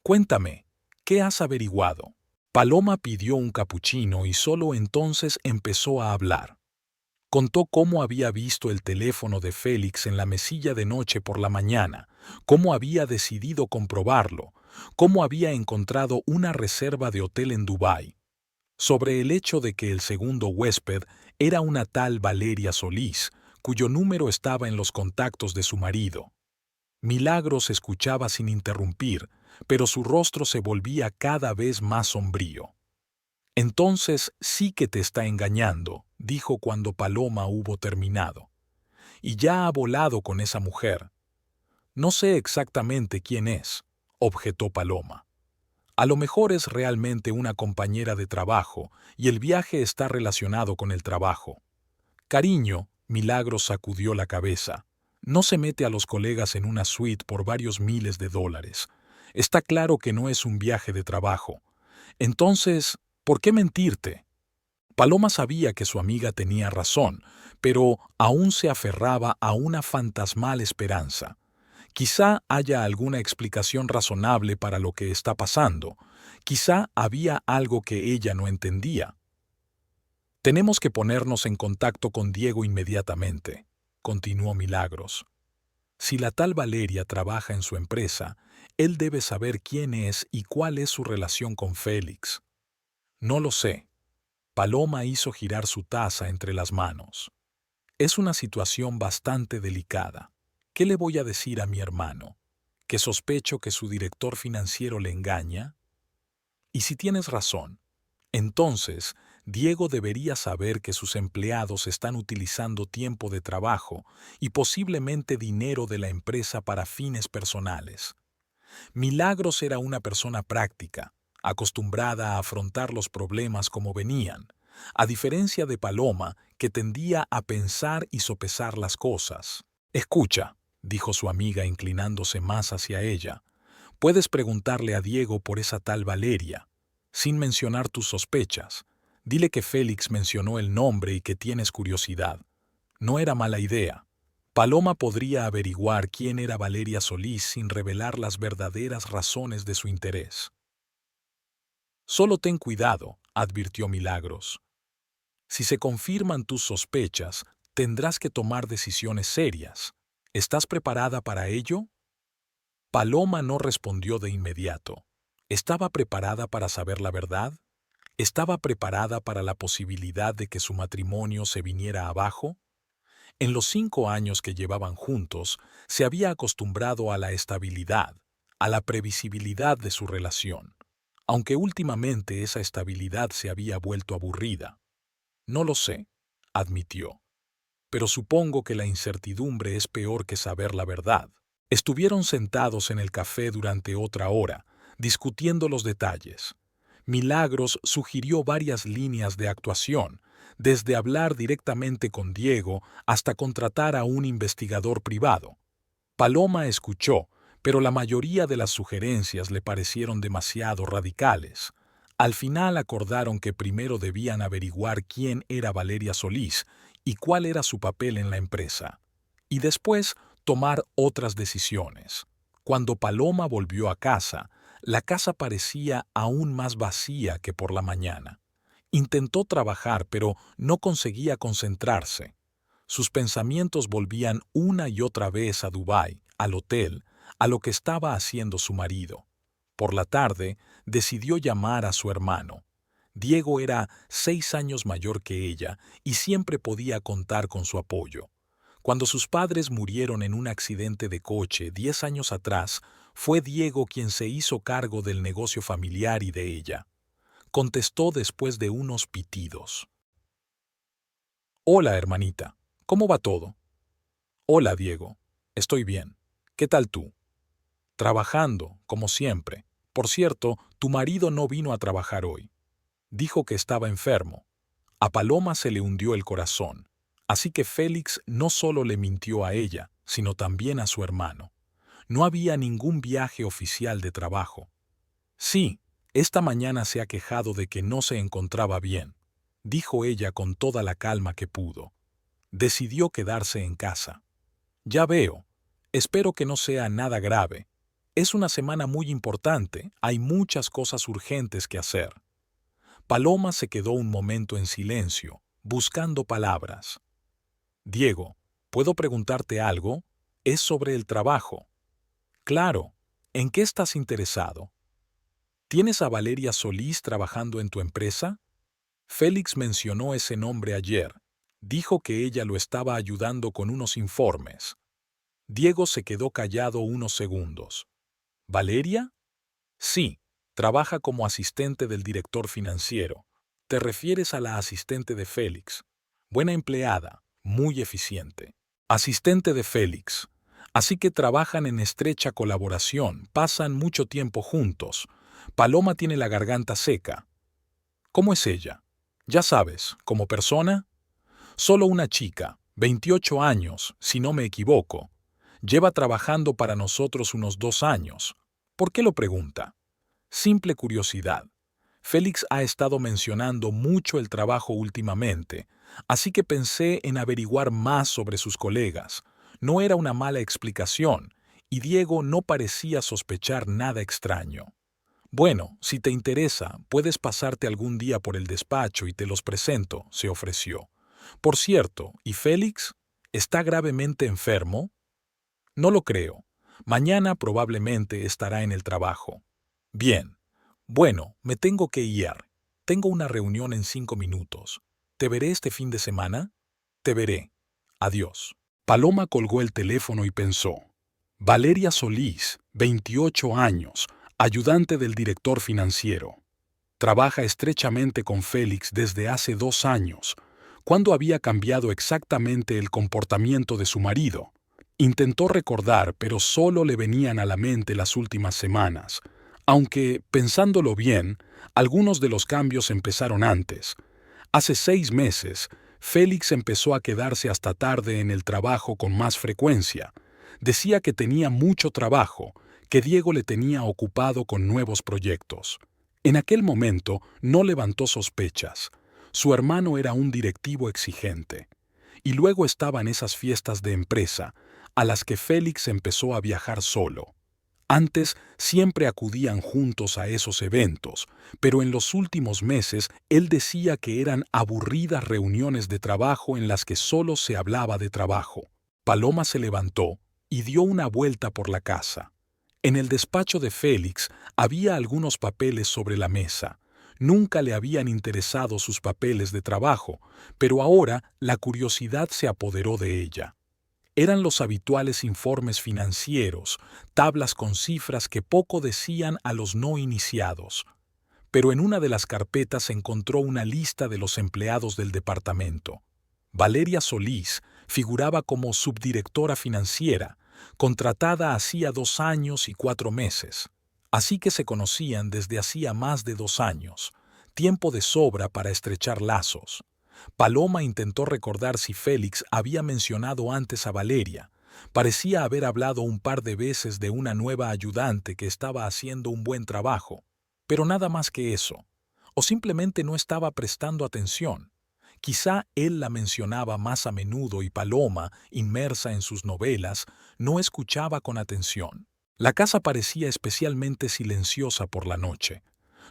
«Cuéntame, ¿qué has averiguado?» Paloma pidió un capuchino y solo entonces empezó a hablar. Contó cómo había visto el teléfono de Félix en la mesilla de noche por la mañana, cómo había decidido comprobarlo, cómo había encontrado una reserva de hotel en Dubái. Sobre el hecho de que el segundo huésped era una tal Valeria Solís, cuyo número estaba en los contactos de su marido. Milagros escuchaba sin interrumpir, pero su rostro se volvía cada vez más sombrío. «Entonces sí que te está engañando», dijo cuando Paloma hubo terminado. «Y ya ha volado con esa mujer». «No sé exactamente quién es», objetó Paloma. «A lo mejor es realmente una compañera de trabajo y el viaje está relacionado con el trabajo». «Cariño», Milagros sacudió la cabeza. «No se mete a los colegas en una suite por varios miles de dólares. Está claro que no es un viaje de trabajo. Entonces, ¿por qué mentirte?» Paloma sabía que su amiga tenía razón, pero aún se aferraba a una fantasmal esperanza. Quizá haya alguna explicación razonable para lo que está pasando. Quizá había algo que ella no entendía. «Tenemos que ponernos en contacto con Diego inmediatamente», continuó Milagros. «Si la tal Valeria trabaja en su empresa, él debe saber quién es y cuál es su relación con Félix». «No lo sé». Paloma hizo girar su taza entre las manos. «Es una situación bastante delicada. ¿Qué le voy a decir a mi hermano? ¿Que sospecho que su director financiero le engaña? Y si tienes razón, entonces Diego debería saber que sus empleados están utilizando tiempo de trabajo y posiblemente dinero de la empresa para fines personales. Milagros era una persona práctica, acostumbrada a afrontar los problemas como venían, a diferencia de Paloma, que tendía a pensar y sopesar las cosas. «Escucha», dijo su amiga inclinándose más hacia ella, «puedes preguntarle a Diego por esa tal Valeria, sin mencionar tus sospechas. Dile que Félix mencionó el nombre y que tienes curiosidad. No era mala idea. Paloma podría averiguar quién era Valeria Solís sin revelar las verdaderas razones de su interés». «Solo ten cuidado», advirtió Milagros. «Si se confirman tus sospechas, tendrás que tomar decisiones serias. ¿Estás preparada para ello?». Paloma no respondió de inmediato. ¿Estaba preparada para saber la verdad? ¿Estaba preparada para la posibilidad de que su matrimonio se viniera abajo? En los 5 años que llevaban juntos, se había acostumbrado a la estabilidad, a la previsibilidad de su relación, aunque últimamente esa estabilidad se había vuelto aburrida. «No lo sé», admitió, «pero supongo que la incertidumbre es peor que saber la verdad». Estuvieron sentados en el café durante otra hora, discutiendo los detalles. Milagros sugirió varias líneas de actuación, desde hablar directamente con Diego hasta contratar a un investigador privado. Paloma escuchó, pero la mayoría de las sugerencias le parecieron demasiado radicales. Al final acordaron que primero debían averiguar quién era Valeria Solís y cuál era su papel en la empresa, y después tomar otras decisiones. Cuando Paloma volvió a casa, la casa parecía aún más vacía que por la mañana. Intentó trabajar, pero no conseguía concentrarse. Sus pensamientos volvían una y otra vez a Dubái, al hotel, a lo que estaba haciendo su marido. Por la tarde, decidió llamar a su hermano. Diego era 6 años mayor que ella y siempre podía contar con su apoyo. Cuando sus padres murieron en un accidente de coche 10 años atrás, fue Diego quien se hizo cargo del negocio familiar y de ella. Contestó después de unos pitidos. «Hola, hermanita. ¿Cómo va todo?». «Hola, Diego. Estoy bien. ¿Qué tal tú?». «Trabajando, como siempre. Por cierto, tu marido no vino a trabajar hoy. Dijo que estaba enfermo». A Paloma se le hundió el corazón. Así que Félix no solo le mintió a ella, sino también a su hermano. No había ningún viaje oficial de trabajo. «Sí, esta mañana se ha quejado de que no se encontraba bien», dijo ella con toda la calma que pudo. Decidió quedarse en casa. «Ya veo. Espero que no sea nada grave. Es una semana muy importante, hay muchas cosas urgentes que hacer». Paloma se quedó un momento en silencio, buscando palabras. «Diego, ¿puedo preguntarte algo? Es sobre el trabajo». «Claro. ¿En qué estás interesado? ¿Tienes a Valeria Solís trabajando en tu empresa?». Félix mencionó ese nombre ayer. Dijo que ella lo estaba ayudando con unos informes. Diego se quedó callado unos segundos. «¿Valeria?». «Sí, trabaja como asistente del director financiero. Te refieres a la asistente de Félix. Buena empleada, muy eficiente». «Asistente de Félix. Así que trabajan en estrecha colaboración, pasan mucho tiempo juntos. Paloma tiene la garganta seca». «¿Cómo es ella? Ya sabes, como persona». «Solo una chica, 28 años, si no me equivoco. Lleva trabajando para nosotros unos 2 años. ¿Por qué lo pregunta?». «Simple curiosidad. Félix ha estado mencionando mucho el trabajo últimamente, así que pensé en averiguar más sobre sus colegas. No era una mala explicación, y Diego no parecía sospechar nada extraño». «Bueno, si te interesa, puedes pasarte algún día por el despacho y te los presento», se ofreció. «Por cierto, ¿y Félix? ¿Está gravemente enfermo?». «No lo creo. Mañana probablemente estará en el trabajo». «Bien. Bueno, me tengo que ir. Tengo una reunión en 5 minutos. ¿Te veré este fin de semana?». «Te veré. Adiós». Paloma colgó el teléfono y pensó. Valeria Solís, 28 años, ayudante del director financiero. Trabaja estrechamente con Félix desde hace 2 años. ¿Cuándo había cambiado exactamente el comportamiento de su marido? Intentó recordar, pero solo le venían a la mente las últimas semanas, aunque, pensándolo bien, algunos de los cambios empezaron antes. Hace 6 meses, Félix empezó a quedarse hasta tarde en el trabajo con más frecuencia. Decía que tenía mucho trabajo, que Diego le tenía ocupado con nuevos proyectos. En aquel momento no levantó sospechas. Su hermano era un directivo exigente. Y luego estaban esas fiestas de empresa, a las que Félix empezó a viajar solo. Antes siempre acudían juntos a esos eventos, pero en los últimos meses él decía que eran aburridas reuniones de trabajo en las que solo se hablaba de trabajo. Paloma se levantó y dio una vuelta por la casa. En el despacho de Félix había algunos papeles sobre la mesa. Nunca le habían interesado sus papeles de trabajo, pero ahora la curiosidad se apoderó de ella. Eran los habituales informes financieros, tablas con cifras que poco decían a los no iniciados. Pero en una de las carpetas encontró una lista de los empleados del departamento. Valeria Solís figuraba como subdirectora financiera, contratada hacía 2 años y 4 meses. Así que se conocían desde hacía más de 2 años, tiempo de sobra para estrechar lazos. Paloma intentó recordar si Félix había mencionado antes a Valeria. Parecía haber hablado un par de veces de una nueva ayudante que estaba haciendo un buen trabajo, pero nada más que eso. O simplemente no estaba prestando atención. Quizá él la mencionaba más a menudo y Paloma, inmersa en sus novelas, no escuchaba con atención. La casa parecía especialmente silenciosa por la noche.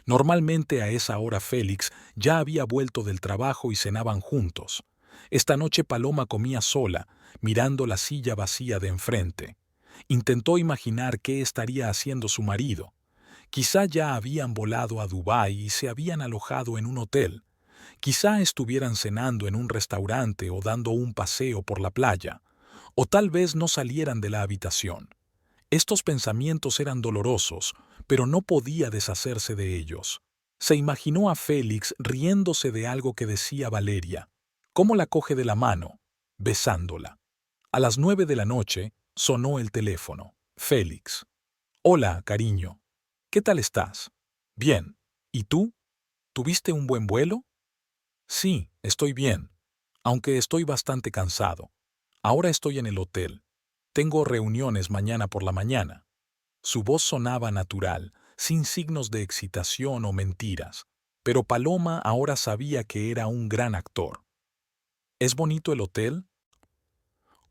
Normalmente a esa hora Félix ya había vuelto del trabajo y cenaban juntos. Esta noche Paloma comía sola, mirando la silla vacía de enfrente. Intentó imaginar qué estaría haciendo su marido. Quizá ya habían volado a Dubái y se habían alojado en un hotel. Quizá estuvieran cenando en un restaurante o dando un paseo por la playa. O tal vez no salieran de la habitación. Estos pensamientos eran dolorosos, pero no podía deshacerse de ellos. Se imaginó a Félix riéndose de algo que decía Valeria. ¿Cómo la coge de la mano? Besándola. A las 9 de la noche sonó el teléfono. Félix. Hola, cariño. ¿Qué tal estás? Bien. ¿Y tú? ¿Tuviste un buen vuelo? Sí, estoy bien, aunque estoy bastante cansado. Ahora estoy en el hotel. Tengo reuniones mañana por la mañana. Su voz sonaba natural, sin signos de excitación o mentiras, pero Paloma ahora sabía que era un gran actor. ¿Es bonito el hotel?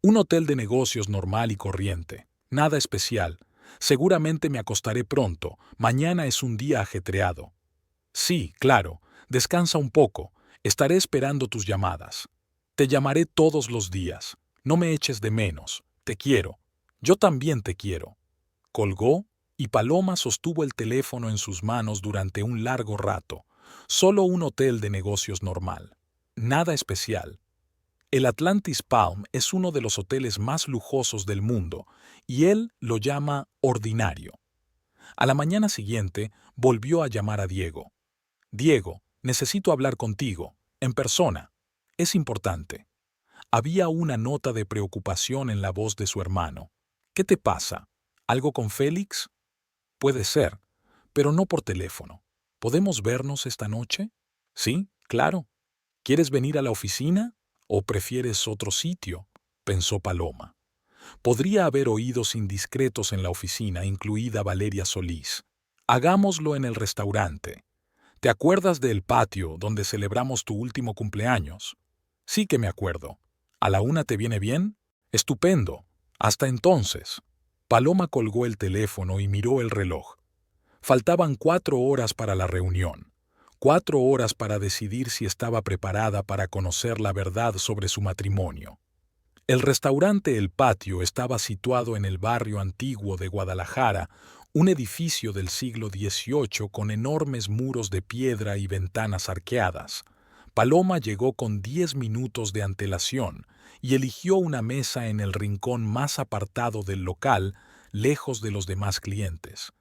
Un hotel de negocios normal y corriente. Nada especial. Seguramente me acostaré pronto. Mañana es un día ajetreado. Sí, claro. Descansa un poco. Estaré esperando tus llamadas. Te llamaré todos los días. No me eches de menos. Te quiero. Yo también te quiero. Colgó y Paloma sostuvo el teléfono en sus manos durante un largo rato. Solo un hotel de negocios normal. Nada especial. El Atlantis Palm es uno de los hoteles más lujosos del mundo y él lo llama ordinario. A la mañana siguiente volvió a llamar a Diego. Diego, necesito hablar contigo, en persona. Es importante. Había una nota de preocupación en la voz de su hermano. ¿Qué te pasa? ¿Algo con Félix? Puede ser, pero no por teléfono. ¿Podemos vernos esta noche? Sí, claro. ¿Quieres venir a la oficina? ¿O prefieres otro sitio? Pensó Paloma. Podría haber oídos indiscretos en la oficina, incluida Valeria Solís. Hagámoslo en el restaurante. ¿Te acuerdas del patio donde celebramos tu último cumpleaños? Sí que me acuerdo. ¿A la 1 te viene bien? Estupendo. Hasta entonces. Paloma colgó el teléfono y miró el reloj. Faltaban 4 horas para la reunión. 4 horas para decidir si estaba preparada para conocer la verdad sobre su matrimonio. El restaurante El Patio estaba situado en el barrio antiguo de Guadalajara, un edificio del siglo XVIII con enormes muros de piedra y ventanas arqueadas. Paloma llegó con 10 minutos de antelación y eligió una mesa en el rincón más apartado del local, lejos de los demás clientes.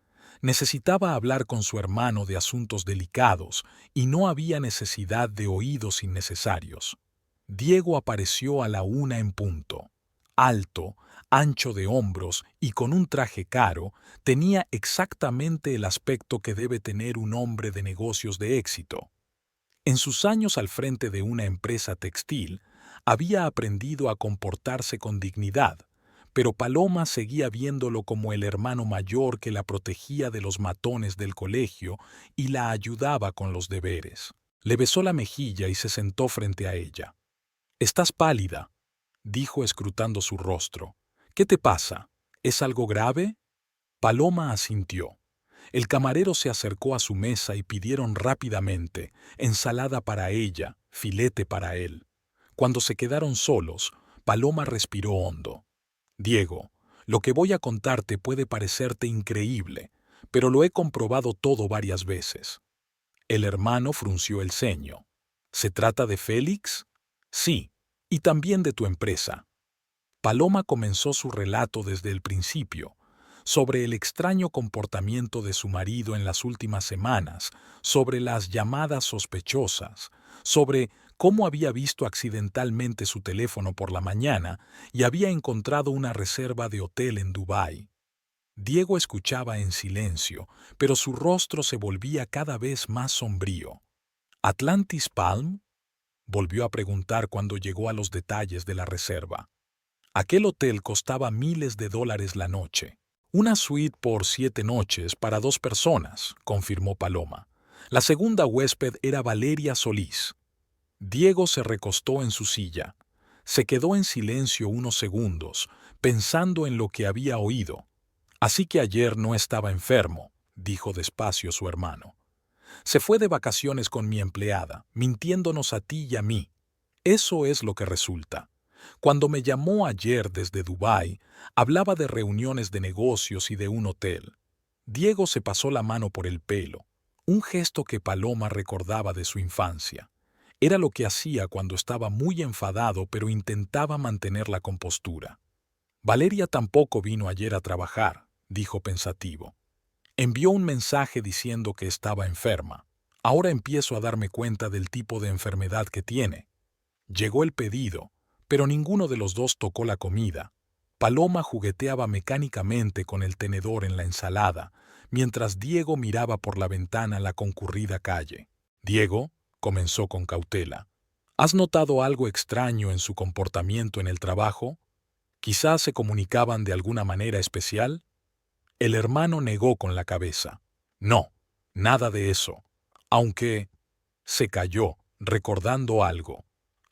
Necesitaba hablar con su hermano de asuntos delicados y no había necesidad de oídos innecesarios. Diego apareció a la 1 en punto. Alto, ancho de hombros y con un traje caro, tenía exactamente el aspecto que debe tener un hombre de negocios de éxito. En sus años al frente de una empresa textil, había aprendido a comportarse con dignidad, pero Paloma seguía viéndolo como el hermano mayor que la protegía de los matones del colegio y la ayudaba con los deberes. Le besó la mejilla y se sentó frente a ella. «Estás pálida», dijo escrutando su rostro. «¿Qué te pasa? ¿Es algo grave?» Paloma asintió. El camarero se acercó a su mesa y pidieron rápidamente ensalada para ella, filete para él. Cuando se quedaron solos, Paloma respiró hondo. «Diego, lo que voy a contarte puede parecerte increíble, pero lo he comprobado todo varias veces». El hermano frunció el ceño. «¿Se trata de Félix?» «Sí, y también de tu empresa». Paloma comenzó su relato desde el principio, sobre el extraño comportamiento de su marido en las últimas semanas, sobre las llamadas sospechosas, sobre cómo había visto accidentalmente su teléfono por la mañana y había encontrado una reserva de hotel en Dubái. Diego escuchaba en silencio, pero su rostro se volvía cada vez más sombrío. «¿Atlantis Palm?», volvió a preguntar cuando llegó a los detalles de la reserva. Aquel hotel costaba miles de dólares la noche. «Una suite por 7 noches para 2 personas», confirmó Paloma. La segunda huésped era Valeria Solís. Diego se recostó en su silla. Se quedó en silencio unos segundos, pensando en lo que había oído. «Así que ayer no estaba enfermo», dijo despacio su hermano. «Se fue de vacaciones con mi empleada, mintiéndonos a ti y a mí. Eso es lo que resulta. Cuando me llamó ayer desde Dubái, hablaba de reuniones de negocios y de un hotel. Diego se pasó la mano por el pelo, un gesto que Paloma recordaba de su infancia. Era lo que hacía cuando estaba muy enfadado, pero intentaba mantener la compostura. «Valeria tampoco vino ayer a trabajar», dijo pensativo. «Envió un mensaje diciendo que estaba enferma. Ahora empiezo a darme cuenta del tipo de enfermedad que tiene». Llegó el pedido, pero ninguno de los dos tocó la comida. Paloma jugueteaba mecánicamente con el tenedor en la ensalada, mientras Diego miraba por la ventana la concurrida calle. «Diego», comenzó con cautela, «¿has notado algo extraño en su comportamiento en el trabajo? ¿Quizás se comunicaban de alguna manera especial?» El hermano negó con la cabeza. «No, nada de eso. Aunque…» Se calló, recordando algo.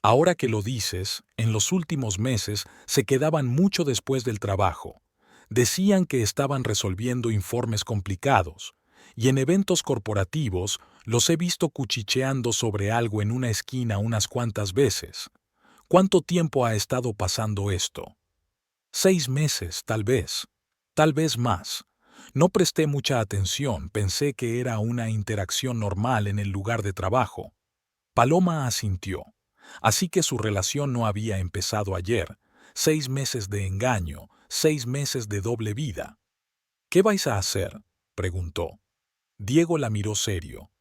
«Ahora que lo dices, en los últimos meses se quedaban mucho después del trabajo. Decían que estaban resolviendo informes complicados, y en eventos corporativos los he visto cuchicheando sobre algo en una esquina unas cuantas veces. ¿Cuánto tiempo ha estado pasando esto?» 6 meses, tal vez más. No presté mucha atención, pensé que era una interacción normal en el lugar de trabajo». Paloma asintió. Así que su relación no había empezado ayer. 6 meses de engaño, 6 meses de doble vida. «¿Qué vais a hacer?», preguntó. Diego la miró serio.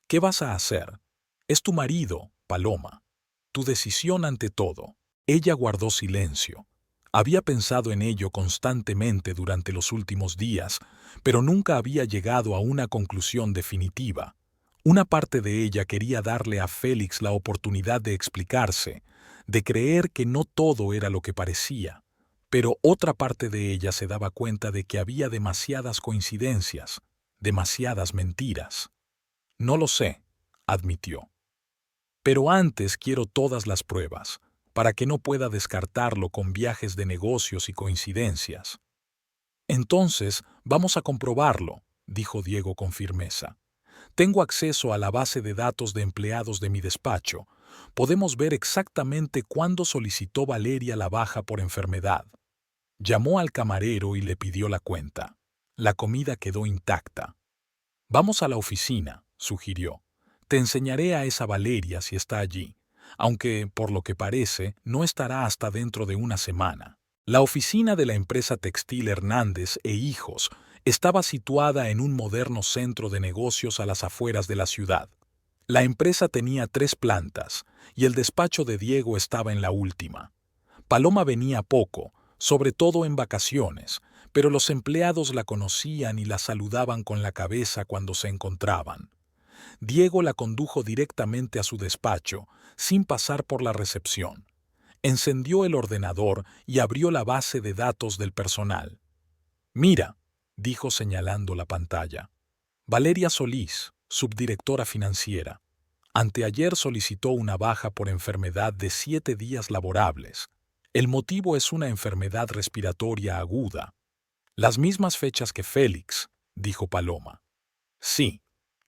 «¿Qué vas a hacer? Es tu marido, Paloma. Tu decisión ante todo». Ella guardó silencio. Había pensado en ello constantemente durante los últimos días, pero nunca había llegado a una conclusión definitiva. Una parte de ella quería darle a Félix la oportunidad de explicarse, de creer que no todo era lo que parecía, pero otra parte de ella se daba cuenta de que había demasiadas coincidencias, demasiadas mentiras. «No lo sé», admitió. «Pero antes quiero todas las pruebas, para que no pueda descartarlo con viajes de negocios y coincidencias». «Entonces, vamos a comprobarlo», dijo Diego con firmeza. «Tengo acceso a la base de datos de empleados de mi despacho. Podemos ver exactamente cuándo solicitó Valeria la baja por enfermedad». Llamó al camarero y le pidió la cuenta. La comida quedó intacta. «Vamos a la oficina», sugirió. «Te enseñaré a esa Valeria si está allí, aunque, por lo que parece, no estará hasta dentro de una semana». La oficina de la empresa textil Hernández e Hijos estaba situada en un moderno centro de negocios a las afueras de la ciudad. La empresa tenía 3 plantas, y el despacho de Diego estaba en la última. Paloma venía poco, sobre todo en vacaciones, pero los empleados la conocían y la saludaban con la cabeza cuando se encontraban. Diego la condujo directamente a su despacho, sin pasar por la recepción. Encendió el ordenador y abrió la base de datos del personal. «Mira», dijo señalando la pantalla. «Valeria Solís, subdirectora financiera. Anteayer solicitó una baja por enfermedad de 7 días laborables. El motivo es una enfermedad respiratoria aguda». «Las mismas fechas que Félix», dijo Paloma. «Sí,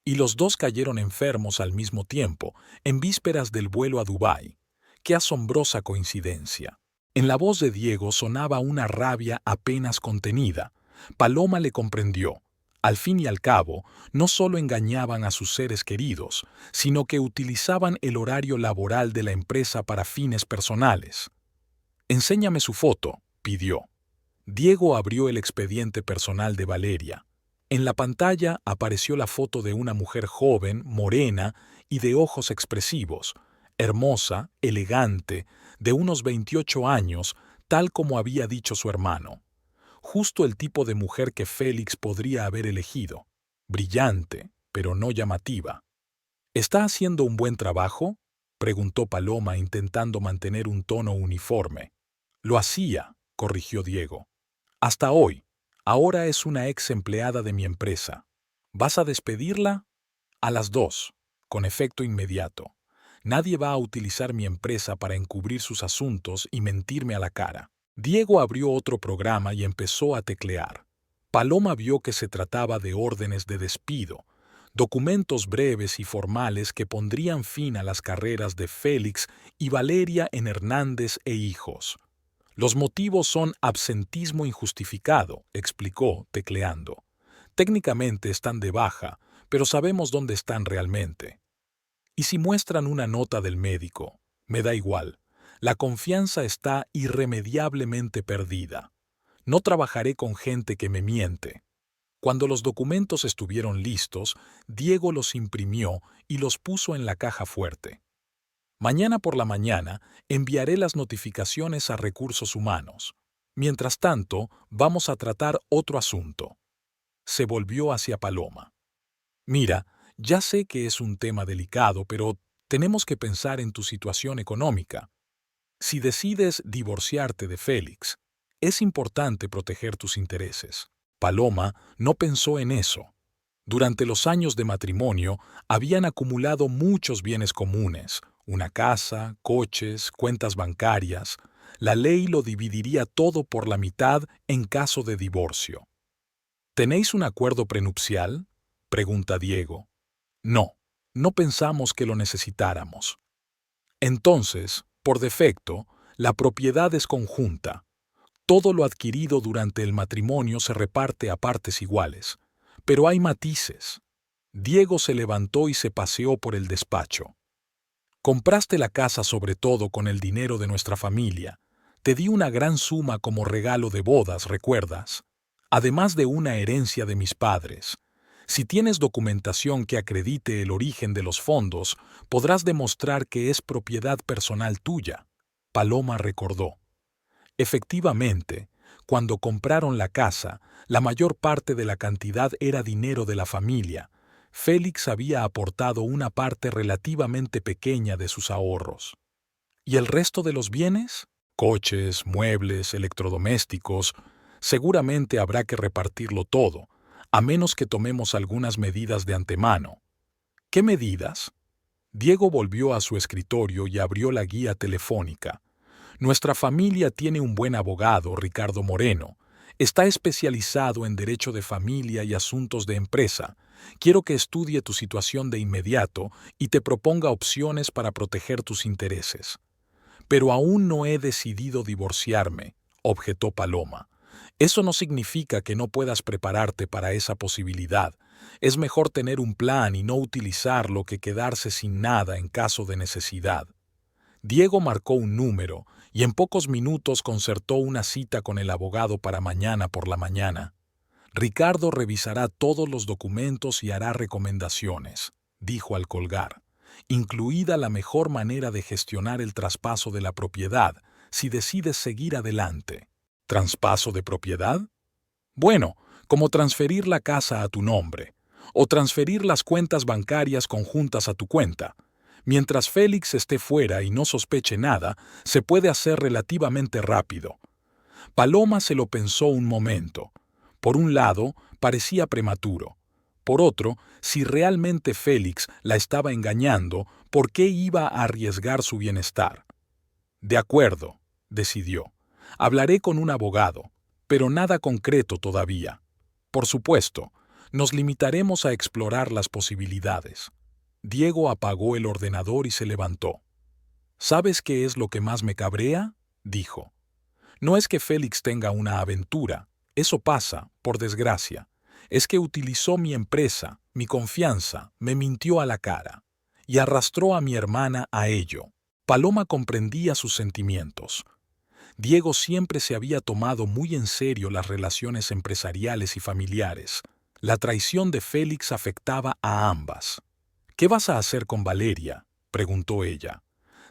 y los dos cayeron enfermos al mismo tiempo, en vísperas del vuelo a Dubái. ¡Qué asombrosa coincidencia!». En la voz de Diego sonaba una rabia apenas contenida. Paloma le comprendió. Al fin y al cabo, no solo engañaban a sus seres queridos, sino que utilizaban el horario laboral de la empresa para fines personales. «Enséñame su foto», pidió. Diego abrió el expediente personal de Valeria. En la pantalla apareció la foto de una mujer joven, morena y de ojos expresivos, hermosa, elegante, de unos 28 años, tal como había dicho su hermano. Justo el tipo de mujer que Félix podría haber elegido. Brillante, pero no llamativa. «¿Está haciendo un buen trabajo?», preguntó Paloma intentando mantener un tono uniforme. «Lo hacía», corrigió Diego. «Hasta hoy. Ahora es una ex empleada de mi empresa. ¿Vas a despedirla?». «A las 2, con efecto inmediato. Nadie va a utilizar mi empresa para encubrir sus asuntos y mentirme a la cara». Diego abrió otro programa y empezó a teclear. Paloma vio que se trataba de órdenes de despido, documentos breves y formales que pondrían fin a las carreras de Félix y Valeria en Hernández e Hijos. «Los motivos son absentismo injustificado», explicó, tecleando. «Técnicamente están de baja, pero sabemos dónde están realmente. Y si muestran una nota del médico, me da igual. La confianza está irremediablemente perdida. No trabajaré con gente que me miente». Cuando los documentos estuvieron listos, Diego los imprimió y los puso en la caja fuerte. «Mañana por la mañana enviaré las notificaciones a Recursos Humanos. Mientras tanto, vamos a tratar otro asunto». Se volvió hacia Paloma. «Mira, ya sé que es un tema delicado, pero tenemos que pensar en tu situación económica. Si decides divorciarte de Félix, es importante proteger tus intereses». Paloma no pensó en eso. Durante los años de matrimonio habían acumulado muchos bienes comunes, una casa, coches, cuentas bancarias. La ley lo dividiría todo por la mitad en caso de divorcio. «¿Tenéis un acuerdo prenupcial?», pregunta Diego. «No, no pensamos que lo necesitáramos». «Entonces, por defecto, la propiedad es conjunta. Todo lo adquirido durante el matrimonio se reparte a partes iguales. Pero hay matices». Diego se levantó y se paseó por el despacho. «Compraste la casa sobre todo con el dinero de nuestra familia. Te di una gran suma como regalo de bodas, ¿recuerdas? Además de una herencia de mis padres. Si tienes documentación que acredite el origen de los fondos, podrás demostrar que es propiedad personal tuya». Paloma recordó. Efectivamente, cuando compraron la casa, la mayor parte de la cantidad era dinero de la familia. Félix había aportado una parte relativamente pequeña de sus ahorros. ¿Y el resto de los bienes? Coches, muebles, electrodomésticos. Seguramente habrá que repartirlo todo, a menos que tomemos algunas medidas de antemano. ¿Qué medidas? Diego volvió a su escritorio y abrió la guía telefónica. «Nuestra familia tiene un buen abogado, Ricardo Moreno. Está especializado en derecho de familia y asuntos de empresa. Quiero que estudie tu situación de inmediato y te proponga opciones para proteger tus intereses». «Pero aún no he decidido divorciarme», objetó Paloma. «Eso no significa que no puedas prepararte para esa posibilidad. Es mejor tener un plan y no utilizarlo que quedarse sin nada en caso de necesidad». Diego marcó un número y en pocos minutos concertó una cita con el abogado para mañana por la mañana. «Ricardo revisará todos los documentos y hará recomendaciones», dijo al colgar, «incluida la mejor manera de gestionar el traspaso de la propiedad, si decides seguir adelante. ¿Traspaso de propiedad? Bueno, como transferir la casa a tu nombre, o transferir las cuentas bancarias conjuntas a tu cuenta. Mientras Félix esté fuera y no sospeche nada, se puede hacer relativamente rápido. Paloma se lo pensó un momento. Por un lado, parecía prematuro. Por otro, si realmente Félix la estaba engañando, ¿por qué iba a arriesgar su bienestar? De acuerdo, decidió. Hablaré con un abogado, pero nada concreto todavía. Por supuesto, nos limitaremos a explorar las posibilidades. Diego apagó el ordenador y se levantó. ¿Sabes qué es lo que más me cabrea?, dijo. No es que Félix tenga una aventura, eso pasa, por desgracia. Es que utilizó mi empresa, mi confianza, me mintió a la cara y arrastró a mi hermana a ello. Paloma comprendía sus sentimientos. Diego siempre se había tomado muy en serio las relaciones empresariales y familiares. La traición de Félix afectaba a ambas. ¿Qué vas a hacer con Valeria?, preguntó ella.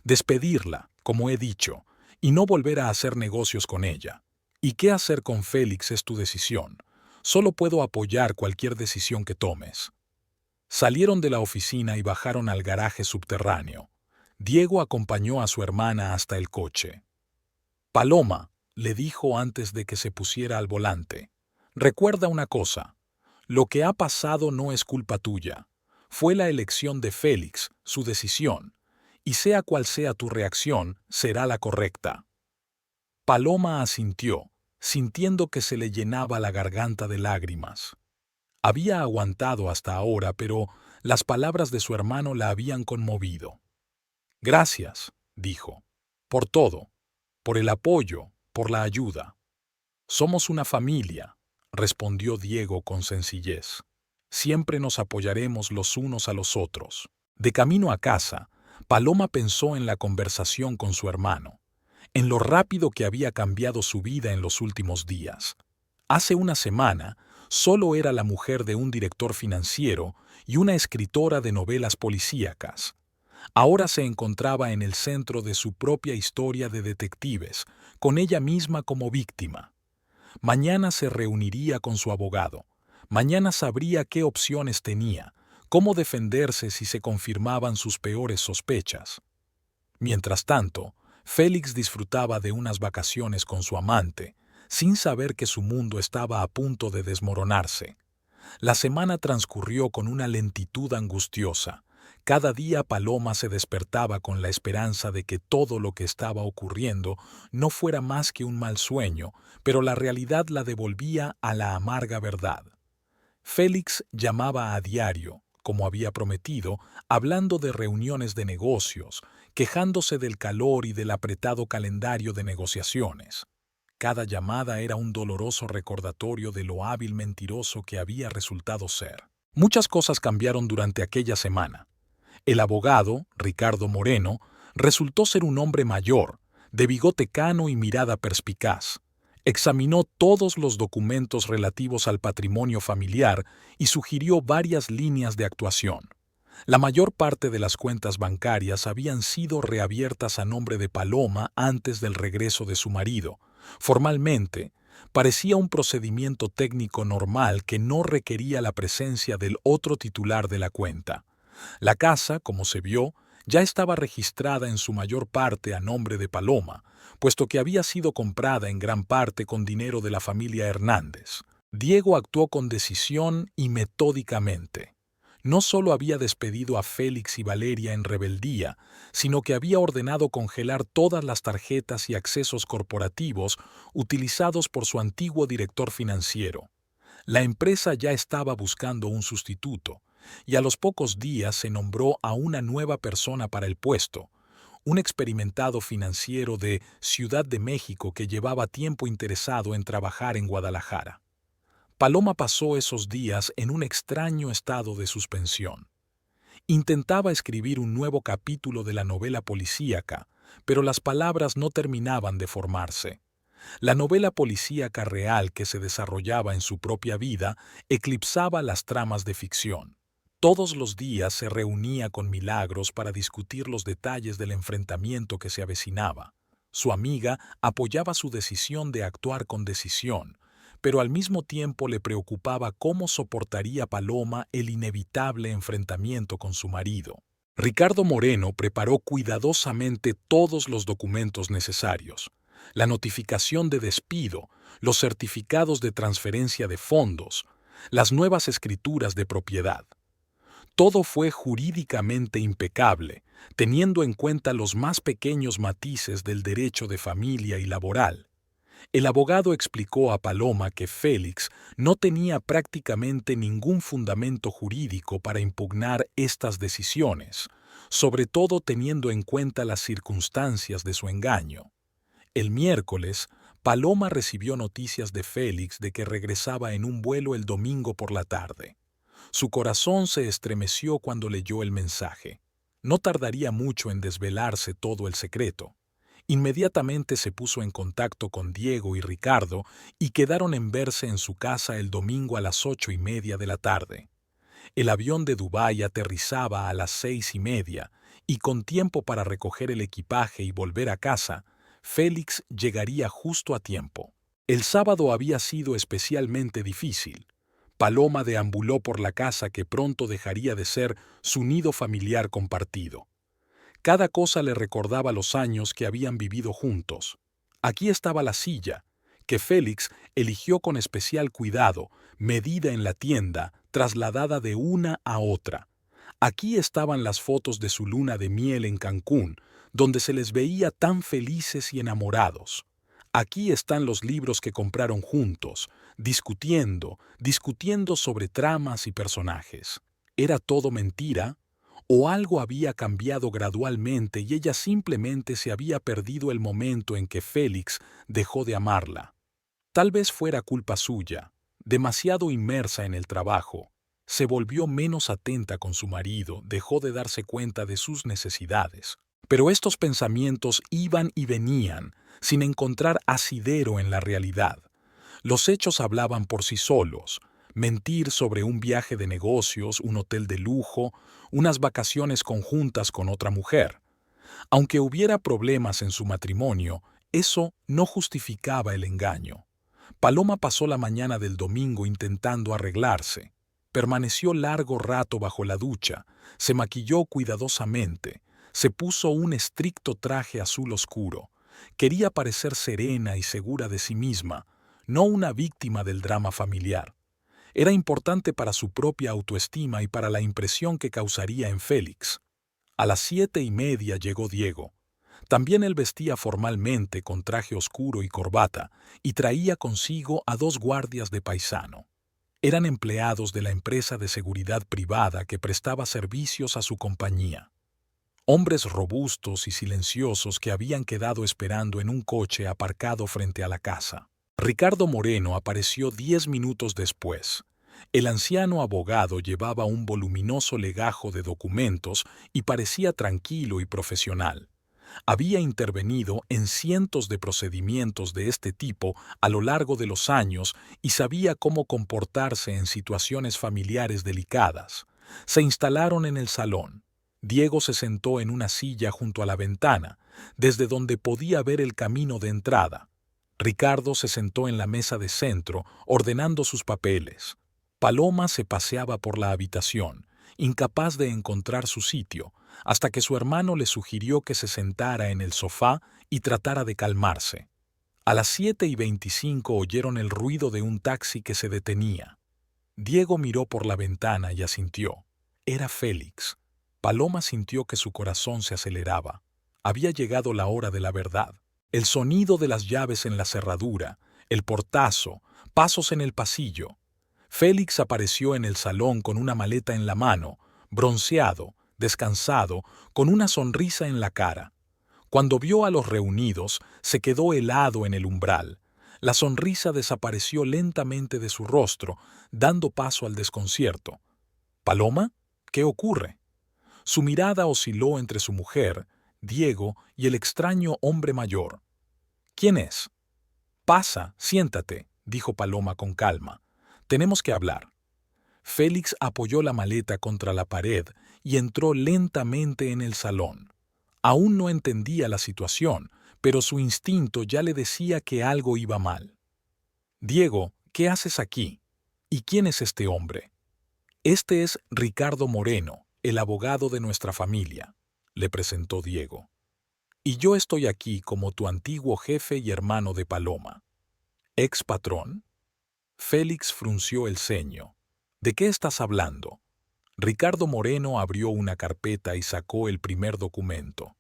Despedirla, como he dicho, y no volver a hacer negocios con ella. ¿Y qué hacer con Félix es tu decisión? Solo puedo apoyar cualquier decisión que tomes. Salieron de la oficina y bajaron al garaje subterráneo. Diego acompañó a su hermana hasta el coche. Paloma, le dijo antes de que se pusiera al volante, recuerda una cosa. Lo que ha pasado no es culpa tuya. Fue la elección de Félix, su decisión. Y sea cual sea tu reacción, será la correcta. Paloma asintió, sintiendo que se le llenaba la garganta de lágrimas. Había aguantado hasta ahora, pero las palabras de su hermano la habían conmovido. Gracias, dijo, por todo, por el apoyo, por la ayuda. Somos una familia, respondió Diego con sencillez. Siempre nos apoyaremos los unos a los otros. De camino a casa, Paloma pensó en la conversación con su hermano, en lo rápido que había cambiado su vida en los últimos días. Hace una semana, solo era la mujer de un director financiero y una escritora de novelas policíacas. Ahora se encontraba en el centro de su propia historia de detectives, con ella misma como víctima. Mañana se reuniría con su abogado. Mañana sabría qué opciones tenía, cómo defenderse si se confirmaban sus peores sospechas. Mientras tanto, Félix disfrutaba de unas vacaciones con su amante, sin saber que su mundo estaba a punto de desmoronarse. La semana transcurrió con una lentitud angustiosa. Cada día Paloma se despertaba con la esperanza de que todo lo que estaba ocurriendo no fuera más que un mal sueño, pero la realidad la devolvía a la amarga verdad. Félix llamaba a diario, como había prometido, hablando de reuniones de negocios, quejándose del calor y del apretado calendario de negociaciones. Cada llamada era un doloroso recordatorio de lo hábil mentiroso que había resultado ser. Muchas cosas cambiaron durante aquella semana. El abogado, Ricardo Moreno, resultó ser un hombre mayor, de bigote cano y mirada perspicaz. Examinó todos los documentos relativos al patrimonio familiar y sugirió varias líneas de actuación. La mayor parte de las cuentas bancarias habían sido reabiertas a nombre de Paloma antes del regreso de su marido. Formalmente, parecía un procedimiento técnico normal que no requería la presencia del otro titular de la cuenta. La casa, como se vio, ya estaba registrada en su mayor parte a nombre de Paloma, puesto que había sido comprada en gran parte con dinero de la familia Hernández. Diego actuó con decisión y metódicamente. No solo había despedido a Félix y Valeria en rebeldía, sino que había ordenado congelar todas las tarjetas y accesos corporativos utilizados por su antiguo director financiero. La empresa ya estaba buscando un sustituto, y a los pocos días se nombró a una nueva persona para el puesto, un experimentado financiero de Ciudad de México que llevaba tiempo interesado en trabajar en Guadalajara. Paloma pasó esos días en un extraño estado de suspensión. Intentaba escribir un nuevo capítulo de la novela policíaca, pero las palabras no terminaban de formarse. La novela policíaca real que se desarrollaba en su propia vida eclipsaba las tramas de ficción. Todos los días se reunía con Milagros para discutir los detalles del enfrentamiento que se avecinaba. Su amiga apoyaba su decisión de actuar con decisión, pero al mismo tiempo le preocupaba cómo soportaría Paloma el inevitable enfrentamiento con su marido. Ricardo Moreno preparó cuidadosamente todos los documentos necesarios: la notificación de despido, los certificados de transferencia de fondos, las nuevas escrituras de propiedad. Todo fue jurídicamente impecable, teniendo en cuenta los más pequeños matices del derecho de familia y laboral. El abogado explicó a Paloma que Félix no tenía prácticamente ningún fundamento jurídico para impugnar estas decisiones, sobre todo teniendo en cuenta las circunstancias de su engaño. El miércoles, Paloma recibió noticias de Félix de que regresaba en un vuelo el domingo por la tarde. Su corazón se estremeció cuando leyó el mensaje. No tardaría mucho en desvelarse todo el secreto. Inmediatamente se puso en contacto con Diego y Ricardo y quedaron en verse en su casa el domingo a las 8:30 de la tarde. El avión de Dubái aterrizaba a las 6:30 y con tiempo para recoger el equipaje y volver a casa, Félix llegaría justo a tiempo. El sábado había sido especialmente difícil. Paloma deambuló por la casa que pronto dejaría de ser su nido familiar compartido. Cada cosa le recordaba los años que habían vivido juntos. Aquí estaba la silla, que Félix eligió con especial cuidado, medida en la tienda, trasladada de una a otra. Aquí estaban las fotos de su luna de miel en Cancún, donde se les veía tan felices y enamorados. Aquí están los libros que compraron juntos, discutiendo sobre tramas y personajes. ¿Era todo mentira? ¿O algo había cambiado gradualmente y ella simplemente se había perdido el momento en que Félix dejó de amarla? Tal vez fuera culpa suya, demasiado inmersa en el trabajo. Se volvió menos atenta con su marido, dejó de darse cuenta de sus necesidades. Pero estos pensamientos iban y venían, sin encontrar asidero en la realidad. Los hechos hablaban por sí solos. Mentir sobre un viaje de negocios, un hotel de lujo, unas vacaciones conjuntas con otra mujer. Aunque hubiera problemas en su matrimonio, eso no justificaba el engaño. Paloma pasó la mañana del domingo intentando arreglarse. Permaneció largo rato bajo la ducha, se maquilló cuidadosamente, se puso un estricto traje azul oscuro. Quería parecer serena y segura de sí misma, no una víctima del drama familiar. Era importante para su propia autoestima y para la impresión que causaría en Félix. A las 7:30 llegó Diego. También él vestía formalmente con traje oscuro y corbata, y traía consigo a 2 guardias de paisano. Eran empleados de la empresa de seguridad privada que prestaba servicios a su compañía. Hombres robustos y silenciosos que habían quedado esperando en un coche aparcado frente a la casa. Ricardo Moreno apareció 10 minutos después. El anciano abogado llevaba un voluminoso legajo de documentos y parecía tranquilo y profesional. Había intervenido en cientos de procedimientos de este tipo a lo largo de los años y sabía cómo comportarse en situaciones familiares delicadas. Se instalaron en el salón. Diego se sentó en una silla junto a la ventana, desde donde podía ver el camino de entrada. Ricardo se sentó en la mesa de centro, ordenando sus papeles. Paloma se paseaba por la habitación, incapaz de encontrar su sitio, hasta que su hermano le sugirió que se sentara en el sofá y tratara de calmarse. A las 7:25 oyeron el ruido de un taxi que se detenía. Diego miró por la ventana y asintió. Era Félix. Paloma sintió que su corazón se aceleraba. Había llegado la hora de la verdad. El sonido de las llaves en la cerradura, el portazo, pasos en el pasillo. Félix apareció en el salón con una maleta en la mano, bronceado, descansado, con una sonrisa en la cara. Cuando vio a los reunidos, se quedó helado en el umbral. La sonrisa desapareció lentamente de su rostro, dando paso al desconcierto. «¿Paloma? ¿Qué ocurre?» Su mirada osciló entre su mujer, Diego y el extraño hombre mayor. «¿Quién es?» «Pasa, siéntate», dijo Paloma con calma. «Tenemos que hablar». Félix apoyó la maleta contra la pared y entró lentamente en el salón. Aún no entendía la situación, pero su instinto ya le decía que algo iba mal. «Diego, ¿qué haces aquí? ¿Y quién es este hombre?» «Este es Ricardo Moreno, el abogado de nuestra familia», le presentó Diego. «Y yo estoy aquí como tu antiguo jefe y hermano de Paloma». «¿Ex patrón?» Félix frunció el ceño. «¿De qué estás hablando?» Ricardo Moreno abrió una carpeta y sacó el primer documento.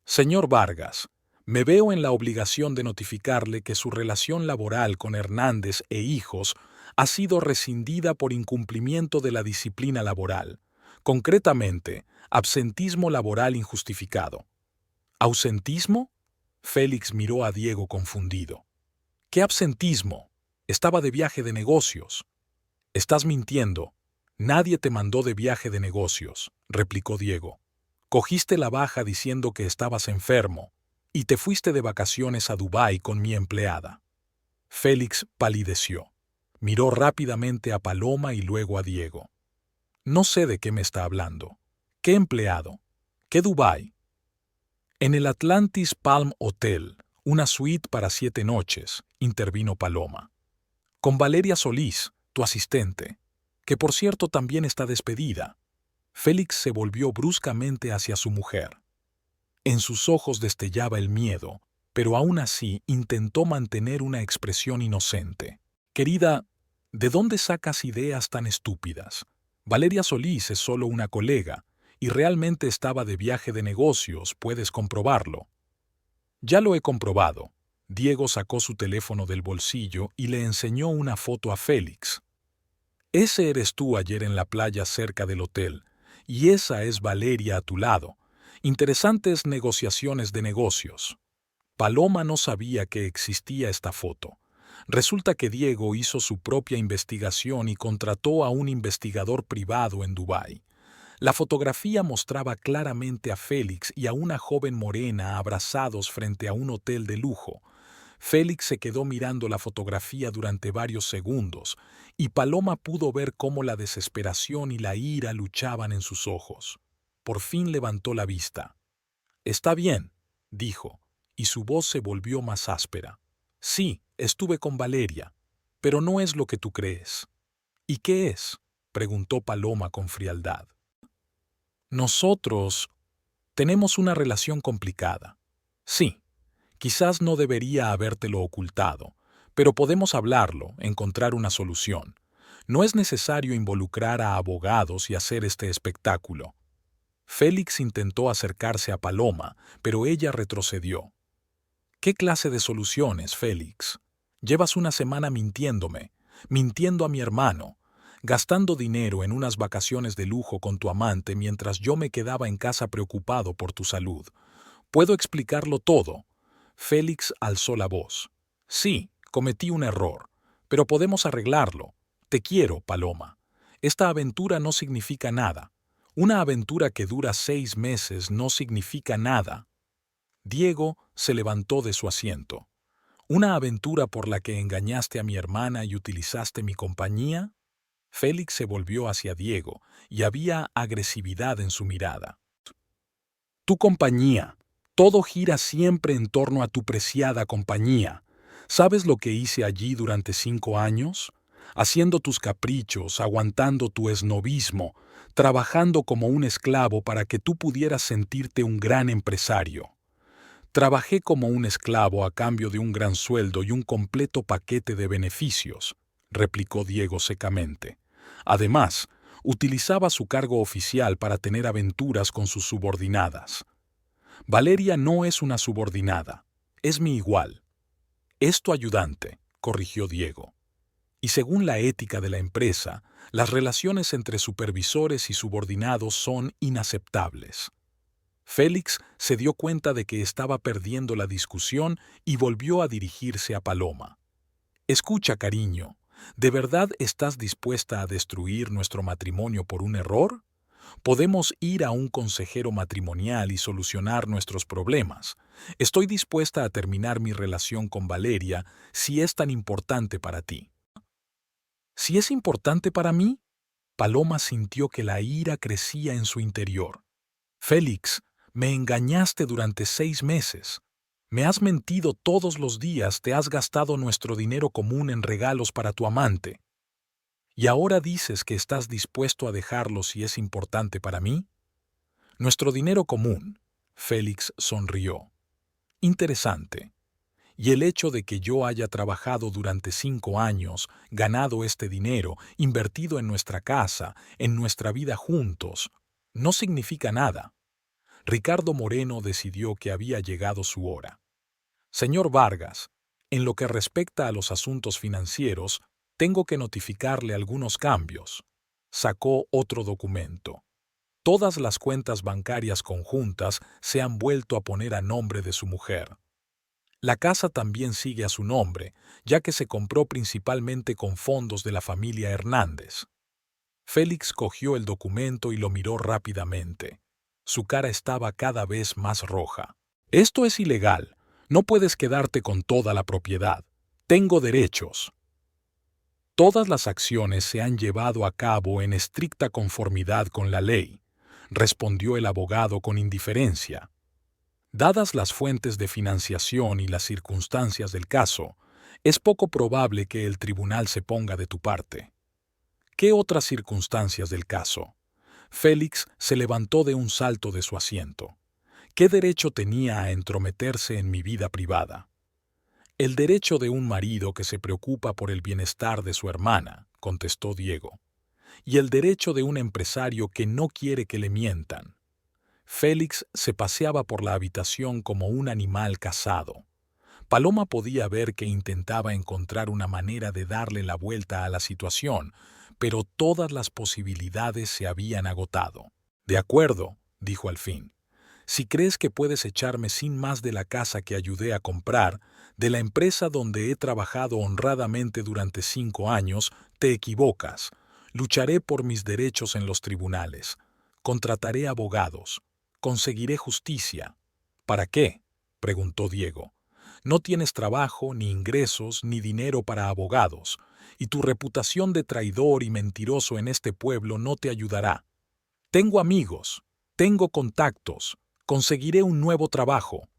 «Señor Vargas, me veo en la obligación de notificarle que su relación laboral con Hernández e hijos ha sido rescindida por incumplimiento de la disciplina laboral, concretamente, absentismo laboral injustificado». ¿Ausentismo? Félix miró a Diego confundido. ¿Qué absentismo? Estaba de viaje de negocios. Estás mintiendo. Nadie te mandó de viaje de negocios, replicó Diego. Cogiste la baja diciendo que estabas enfermo y te fuiste de vacaciones a Dubái con mi empleada. Félix palideció. Miró rápidamente a Paloma y luego a Diego. No sé de qué me está hablando. ¿Qué empleado? ¿Qué Dubái? En el Atlantis Palm Hotel, una suite para 7 noches, intervino Paloma. Con Valeria Solís, tu asistente, que por cierto también está despedida. Félix se volvió bruscamente hacia su mujer. En sus ojos destellaba el miedo, pero aún así intentó mantener una expresión inocente. Querida, ¿de dónde sacas ideas tan estúpidas? Valeria Solís es solo una colega, y realmente estaba de viaje de negocios, puedes comprobarlo. Ya lo he comprobado. Diego sacó su teléfono del bolsillo y le enseñó una foto a Félix. Ese eres tú ayer en la playa cerca del hotel, y esa es Valeria a tu lado. Interesantes negociaciones de negocios. Paloma no sabía que existía esta foto. Resulta que Diego hizo su propia investigación y contrató a un investigador privado en Dubái. La fotografía mostraba claramente a Félix y a una joven morena abrazados frente a un hotel de lujo. Félix se quedó mirando la fotografía durante varios segundos, y Paloma pudo ver cómo la desesperación y la ira luchaban en sus ojos. Por fin levantó la vista. «Está bien», dijo, y su voz se volvió más áspera. «Sí, estuve con Valeria, pero no es lo que tú crees». «¿Y qué es?», preguntó Paloma con frialdad. «Nosotros tenemos una relación complicada. Sí, quizás no debería habértelo ocultado, pero podemos hablarlo, encontrar una solución. No es necesario involucrar a abogados y hacer este espectáculo». Félix intentó acercarse a Paloma, pero ella retrocedió. «¿Qué clase de soluciones, Félix? Llevas una semana mintiéndome, mintiendo a mi hermano, gastando dinero en unas vacaciones de lujo con tu amante mientras yo me quedaba en casa preocupado por tu salud. ¿Puedo explicarlo todo?» Félix alzó la voz. «Sí, cometí un error, pero podemos arreglarlo. Te quiero, Paloma. Esta aventura no significa nada. Una aventura que dura 6 meses no significa nada». Diego se levantó de su asiento. «¿Una aventura por la que engañaste a mi hermana y utilizaste mi compañía?» Félix se volvió hacia Diego y había agresividad en su mirada. «Tu compañía. Todo gira siempre en torno a tu preciada compañía. ¿Sabes lo que hice allí durante 5 años? Haciendo tus caprichos, aguantando tu esnobismo, trabajando como un esclavo para que tú pudieras sentirte un gran empresario. Trabajé como un esclavo a cambio de un gran sueldo y un completo paquete de beneficios», replicó Diego secamente. «Además, utilizaba su cargo oficial para tener aventuras con sus subordinadas. Valeria no es una subordinada, es mi igual». «Es tu ayudante», corrigió Diego. «Y según la ética de la empresa, las relaciones entre supervisores y subordinados son inaceptables». Félix se dio cuenta de que estaba perdiendo la discusión y volvió a dirigirse a Paloma. «Escucha, cariño, ¿de verdad estás dispuesta a destruir nuestro matrimonio por un error? Podemos ir a un consejero matrimonial y solucionar nuestros problemas. Estoy dispuesta a terminar mi relación con Valeria si es tan importante para ti». «¿Si es importante para mí?». Paloma sintió que la ira crecía en su interior. «Félix, me engañaste durante 6 meses. Me has mentido todos los días, te has gastado nuestro dinero común en regalos para tu amante. ¿Y ahora dices que estás dispuesto a dejarlo si es importante para mí? Nuestro dinero común. Félix sonrió. Interesante. Y el hecho de que yo haya trabajado durante 5 años, ganado este dinero, invertido en nuestra casa, en nuestra vida juntos, no significa nada. Ricardo Moreno decidió que había llegado su hora. Señor Vargas, en lo que respecta a los asuntos financieros, tengo que notificarle algunos cambios. Sacó otro documento. Todas las cuentas bancarias conjuntas se han vuelto a poner a nombre de su mujer. La casa también sigue a su nombre, ya que se compró principalmente con fondos de la familia Hernández. Félix cogió el documento y lo miró rápidamente. Su cara estaba cada vez más roja. Esto es ilegal. No puedes quedarte con toda la propiedad. Tengo derechos. Todas las acciones se han llevado a cabo en estricta conformidad con la ley, respondió el abogado con indiferencia. Dadas las fuentes de financiación y las circunstancias del caso, es poco probable que el tribunal se ponga de tu parte. ¿Qué otras circunstancias del caso? Félix se levantó de un salto de su asiento. ¿Qué derecho tenía a entrometerse en mi vida privada? El derecho de un marido que se preocupa por el bienestar de su hermana, contestó Diego. Y el derecho de un empresario que no quiere que le mientan. Félix se paseaba por la habitación como un animal cazado. Paloma podía ver que intentaba encontrar una manera de darle la vuelta a la situación, pero todas las posibilidades se habían agotado. De acuerdo, dijo al fin. Si crees que puedes echarme sin más de la casa que ayudé a comprar, de la empresa donde he trabajado honradamente durante 5 años, te equivocas. Lucharé por mis derechos en los tribunales. Contrataré abogados. Conseguiré justicia. ¿Para qué?, preguntó Diego. No tienes trabajo, ni ingresos, ni dinero para abogados, y tu reputación de traidor y mentiroso en este pueblo no te ayudará. Tengo amigos, tengo contactos, conseguiré un nuevo trabajo.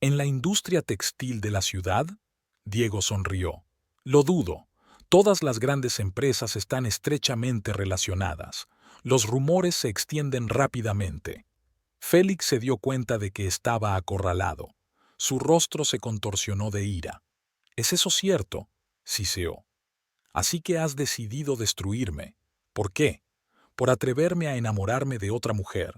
¿En la industria textil de la ciudad? Diego sonrió. Lo dudo. Todas las grandes empresas están estrechamente relacionadas. Los rumores se extienden rápidamente. Félix se dio cuenta de que estaba acorralado. Su rostro se contorsionó de ira. ¿Es eso cierto?, siseó. Así que has decidido destruirme. ¿Por qué? Por atreverme a enamorarme de otra mujer.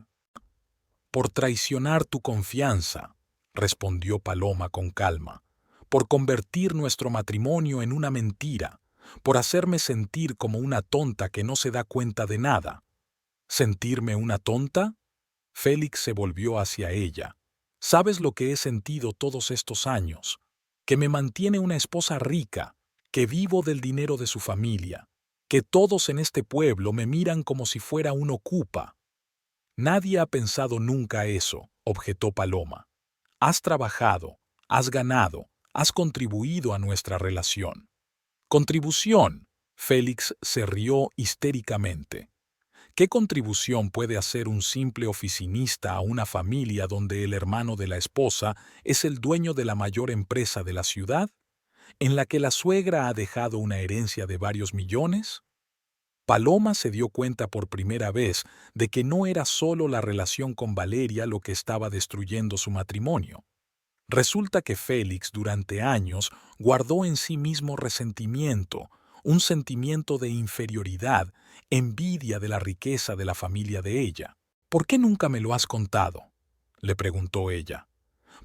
Por traicionar tu confianza, respondió Paloma con calma. Por convertir nuestro matrimonio en una mentira. Por hacerme sentir como una tonta que no se da cuenta de nada. ¿Sentirme una tonta? Félix se volvió hacia ella. ¿Sabes lo que he sentido todos estos años? Que me mantiene una esposa rica, que vivo del dinero de su familia, que todos en este pueblo me miran como si fuera un ocupa. Nadie ha pensado nunca eso, objetó Paloma. Has trabajado, has ganado, has contribuido a nuestra relación. ¿Contribución? Félix se rió histéricamente. ¿Qué contribución puede hacer un simple oficinista a una familia donde el hermano de la esposa es el dueño de la mayor empresa de la ciudad? ¿En la que la suegra ha dejado una herencia de varios millones? Paloma se dio cuenta por primera vez de que no era solo la relación con Valeria lo que estaba destruyendo su matrimonio. Resulta que Félix durante años guardó en sí mismo resentimiento, un sentimiento de inferioridad, envidia de la riqueza de la familia de ella. ¿Por qué nunca me lo has contado?, le preguntó ella.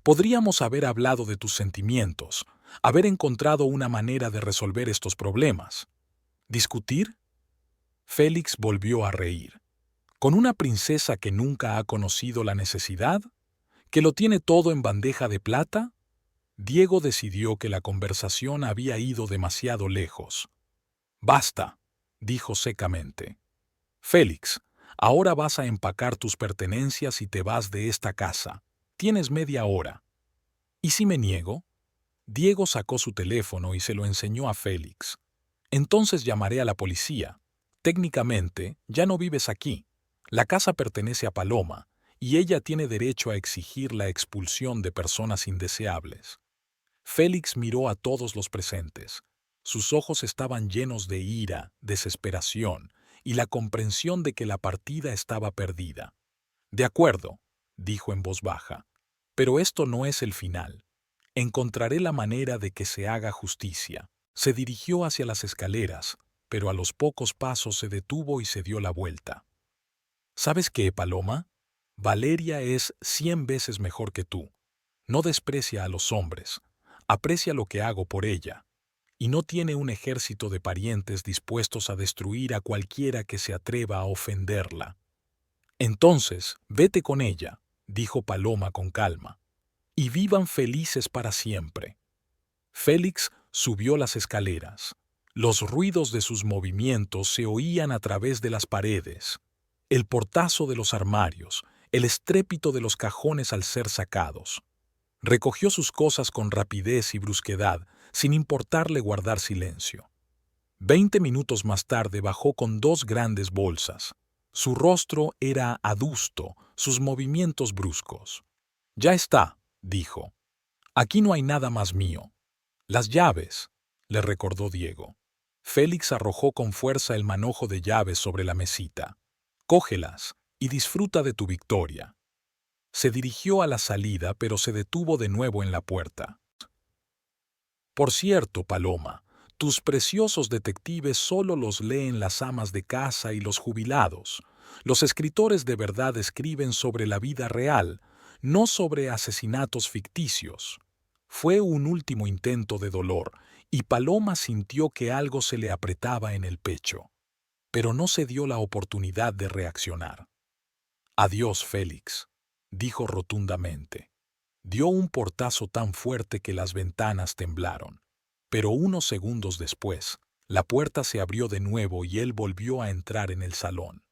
Podríamos haber hablado de tus sentimientos, haber encontrado una manera de resolver estos problemas. ¿Discutir? Félix volvió a reír. ¿Con una princesa que nunca ha conocido la necesidad? ¿Que lo tiene todo en bandeja de plata? Diego decidió que la conversación había ido demasiado lejos. Basta, dijo secamente. Félix, ahora vas a empacar tus pertenencias y te vas de esta casa. Tienes media hora. ¿Y si me niego? Diego sacó su teléfono y se lo enseñó a Félix. Entonces llamaré a la policía. Técnicamente, ya no vives aquí. La casa pertenece a Paloma, y ella tiene derecho a exigir la expulsión de personas indeseables. Félix miró a todos los presentes. Sus ojos estaban llenos de ira, desesperación y la comprensión de que la partida estaba perdida. «De acuerdo», dijo en voz baja, «pero esto no es el final. Encontraré la manera de que se haga justicia». Se dirigió hacia las escaleras, pero a los pocos pasos se detuvo y se dio la vuelta. «¿Sabes qué, Paloma? Valeria es 100 veces mejor que tú. No desprecia a los hombres, aprecia lo que hago por ella, y no tiene un ejército de parientes dispuestos a destruir a cualquiera que se atreva a ofenderla». «Entonces, vete con ella», dijo Paloma con calma, «y vivan felices para siempre». Félix subió las escaleras. Los ruidos de sus movimientos se oían a través de las paredes. El portazo de los armarios, el estrépito de los cajones al ser sacados. Recogió sus cosas con rapidez y brusquedad, sin importarle guardar silencio. 20 minutos más tarde bajó con 2 grandes bolsas. Su rostro era adusto, sus movimientos bruscos. «Ya está», dijo. «Aquí no hay nada más mío». «Las llaves», le recordó Diego. Félix arrojó con fuerza el manojo de llaves sobre la mesita. «Cógelas y disfruta de tu victoria». Se dirigió a la salida, pero se detuvo de nuevo en la puerta. «Por cierto, Paloma, tus preciosos detectives solo los leen las amas de casa y los jubilados. Los escritores de verdad escriben sobre la vida real, no sobre asesinatos ficticios». Fue un último intento de dolor, y Paloma sintió que algo se le apretaba en el pecho. Pero no se dio la oportunidad de reaccionar. «Adiós, Félix», dijo rotundamente. Dio un portazo tan fuerte que las ventanas temblaron. Pero unos segundos después, la puerta se abrió de nuevo y él volvió a entrar en el salón.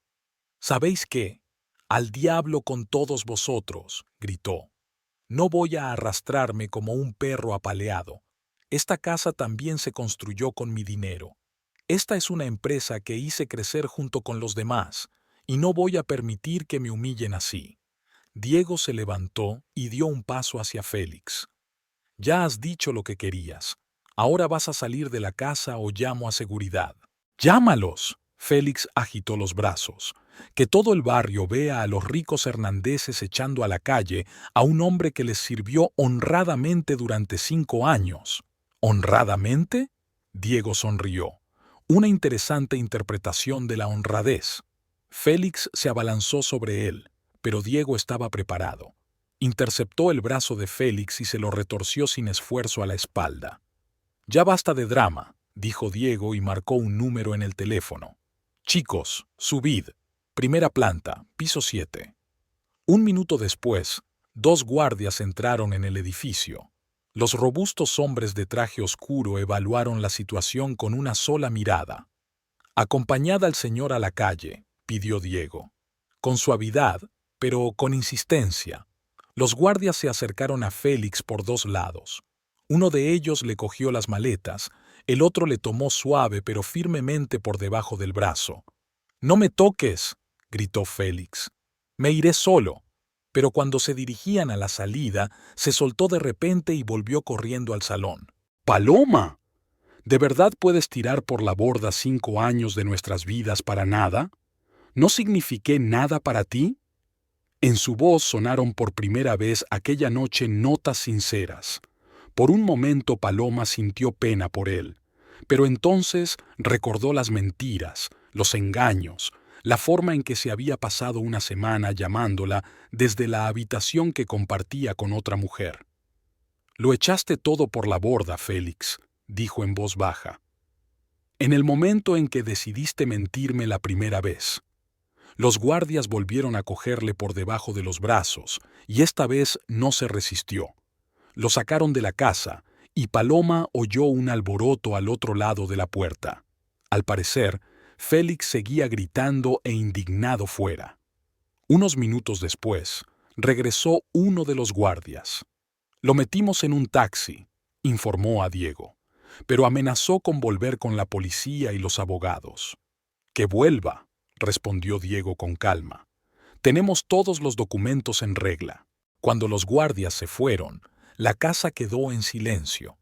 «¿Sabéis qué? Al diablo con todos vosotros», gritó. «No voy a arrastrarme como un perro apaleado. Esta casa también se construyó con mi dinero. Esta es una empresa que hice crecer junto con los demás, y no voy a permitir que me humillen así». Diego se levantó y dio un paso hacia Félix. «Ya has dicho lo que querías. Ahora vas a salir de la casa o llamo a seguridad». «¡Llámalos!», Félix agitó los brazos. «Que todo el barrio vea a los ricos Hernándezes echando a la calle a un hombre que les sirvió honradamente durante 5 años». «¿Honradamente?», Diego sonrió. «Una interesante interpretación de la honradez». Félix se abalanzó sobre él, pero Diego estaba preparado. Interceptó el brazo de Félix y se lo retorció sin esfuerzo a la espalda. «Ya basta de drama», dijo Diego y marcó un número en el teléfono. «Chicos, subid. Primera planta, piso 7». 1 minuto después, 2 guardias entraron en el edificio. Los robustos hombres de traje oscuro evaluaron la situación con una sola mirada. «Acompañad al señor a la calle», pidió Diego. Con suavidad, pero con insistencia. Los guardias se acercaron a Félix por 2 lados. Uno de ellos le cogió las maletas, el otro le tomó suave pero firmemente por debajo del brazo. «No me toques», gritó Félix. «Me iré solo». Pero cuando se dirigían a la salida, se soltó de repente y volvió corriendo al salón. «¡Paloma! ¿De verdad puedes tirar por la borda 5 años de nuestras vidas para nada? ¿No signifiqué nada para ti?». En su voz sonaron por primera vez aquella noche notas sinceras. Por un momento Paloma sintió pena por él, pero entonces recordó las mentiras, los engaños, la forma en que se había pasado una semana llamándola desde la habitación que compartía con otra mujer. «Lo echaste todo por la borda, Félix», dijo en voz baja. «En el momento en que decidiste mentirme la primera vez». Los guardias volvieron a cogerle por debajo de los brazos, y esta vez no se resistió. Lo sacaron de la casa, y Paloma oyó un alboroto al otro lado de la puerta. Al parecer, Félix seguía gritando e indignado fuera. Unos minutos después, regresó uno de los guardias. «Lo metimos en un taxi», informó a Diego, pero amenazó con volver con la policía y los abogados. «Que vuelva», respondió Diego con calma. Tenemos todos los documentos en regla. Cuando los guardias se fueron, la casa quedó en silencio.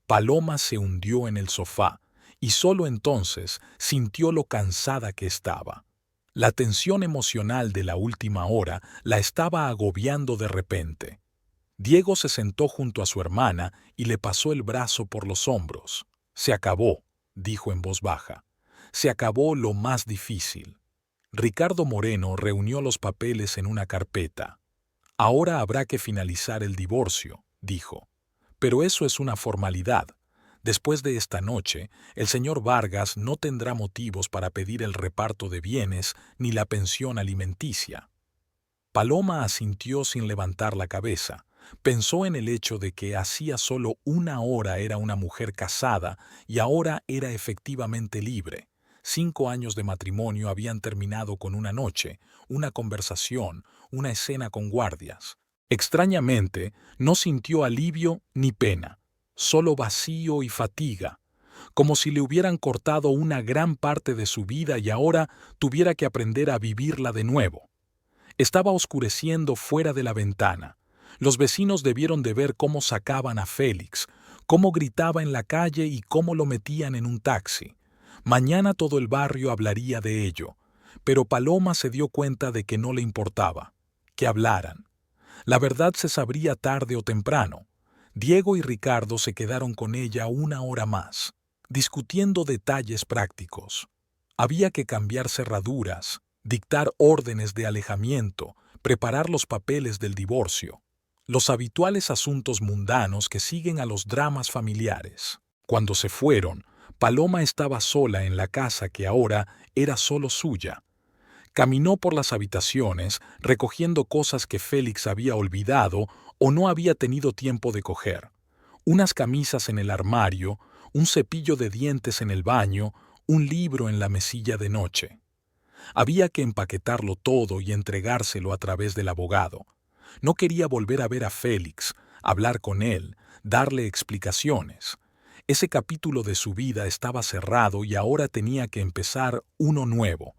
Paloma se hundió en el sofá y solo entonces sintió lo cansada que estaba. La tensión emocional de la última hora la estaba agobiando de repente. Diego se sentó junto a su hermana y le pasó el brazo por los hombros. «Se acabó», dijo en voz baja. «Se acabó lo más difícil». Ricardo Moreno reunió los papeles en una carpeta. «Ahora habrá que finalizar el divorcio», dijo. «Pero eso es una formalidad. Después de esta noche, el señor Vargas no tendrá motivos para pedir el reparto de bienes ni la pensión alimenticia». Paloma asintió sin levantar la cabeza. Pensó en el hecho de que hacía solo una hora era una mujer casada y ahora era efectivamente libre. 5 años de matrimonio habían terminado con una noche, una conversación, una escena con guardias. Extrañamente, no sintió alivio ni pena, solo vacío y fatiga, como si le hubieran cortado una gran parte de su vida y ahora tuviera que aprender a vivirla de nuevo. Estaba oscureciendo fuera de la ventana. Los vecinos debieron de ver cómo sacaban a Félix, cómo gritaba en la calle y cómo lo metían en un taxi. Mañana todo el barrio hablaría de ello, pero Paloma se dio cuenta de que no le importaba, que hablaran. La verdad se sabría tarde o temprano. Diego y Ricardo se quedaron con ella 1 hora más, discutiendo detalles prácticos. Había que cambiar cerraduras, dictar órdenes de alejamiento, preparar los papeles del divorcio. Los habituales asuntos mundanos que siguen a los dramas familiares. Cuando se fueron, Paloma estaba sola en la casa que ahora era solo suya. Caminó por las habitaciones recogiendo cosas que Félix había olvidado o no había tenido tiempo de coger. Unas camisas en el armario, un cepillo de dientes en el baño, un libro en la mesilla de noche. Había que empaquetarlo todo y entregárselo a través del abogado. No quería volver a ver a Félix, hablar con él, darle explicaciones. Ese capítulo de su vida estaba cerrado y ahora tenía que empezar uno nuevo.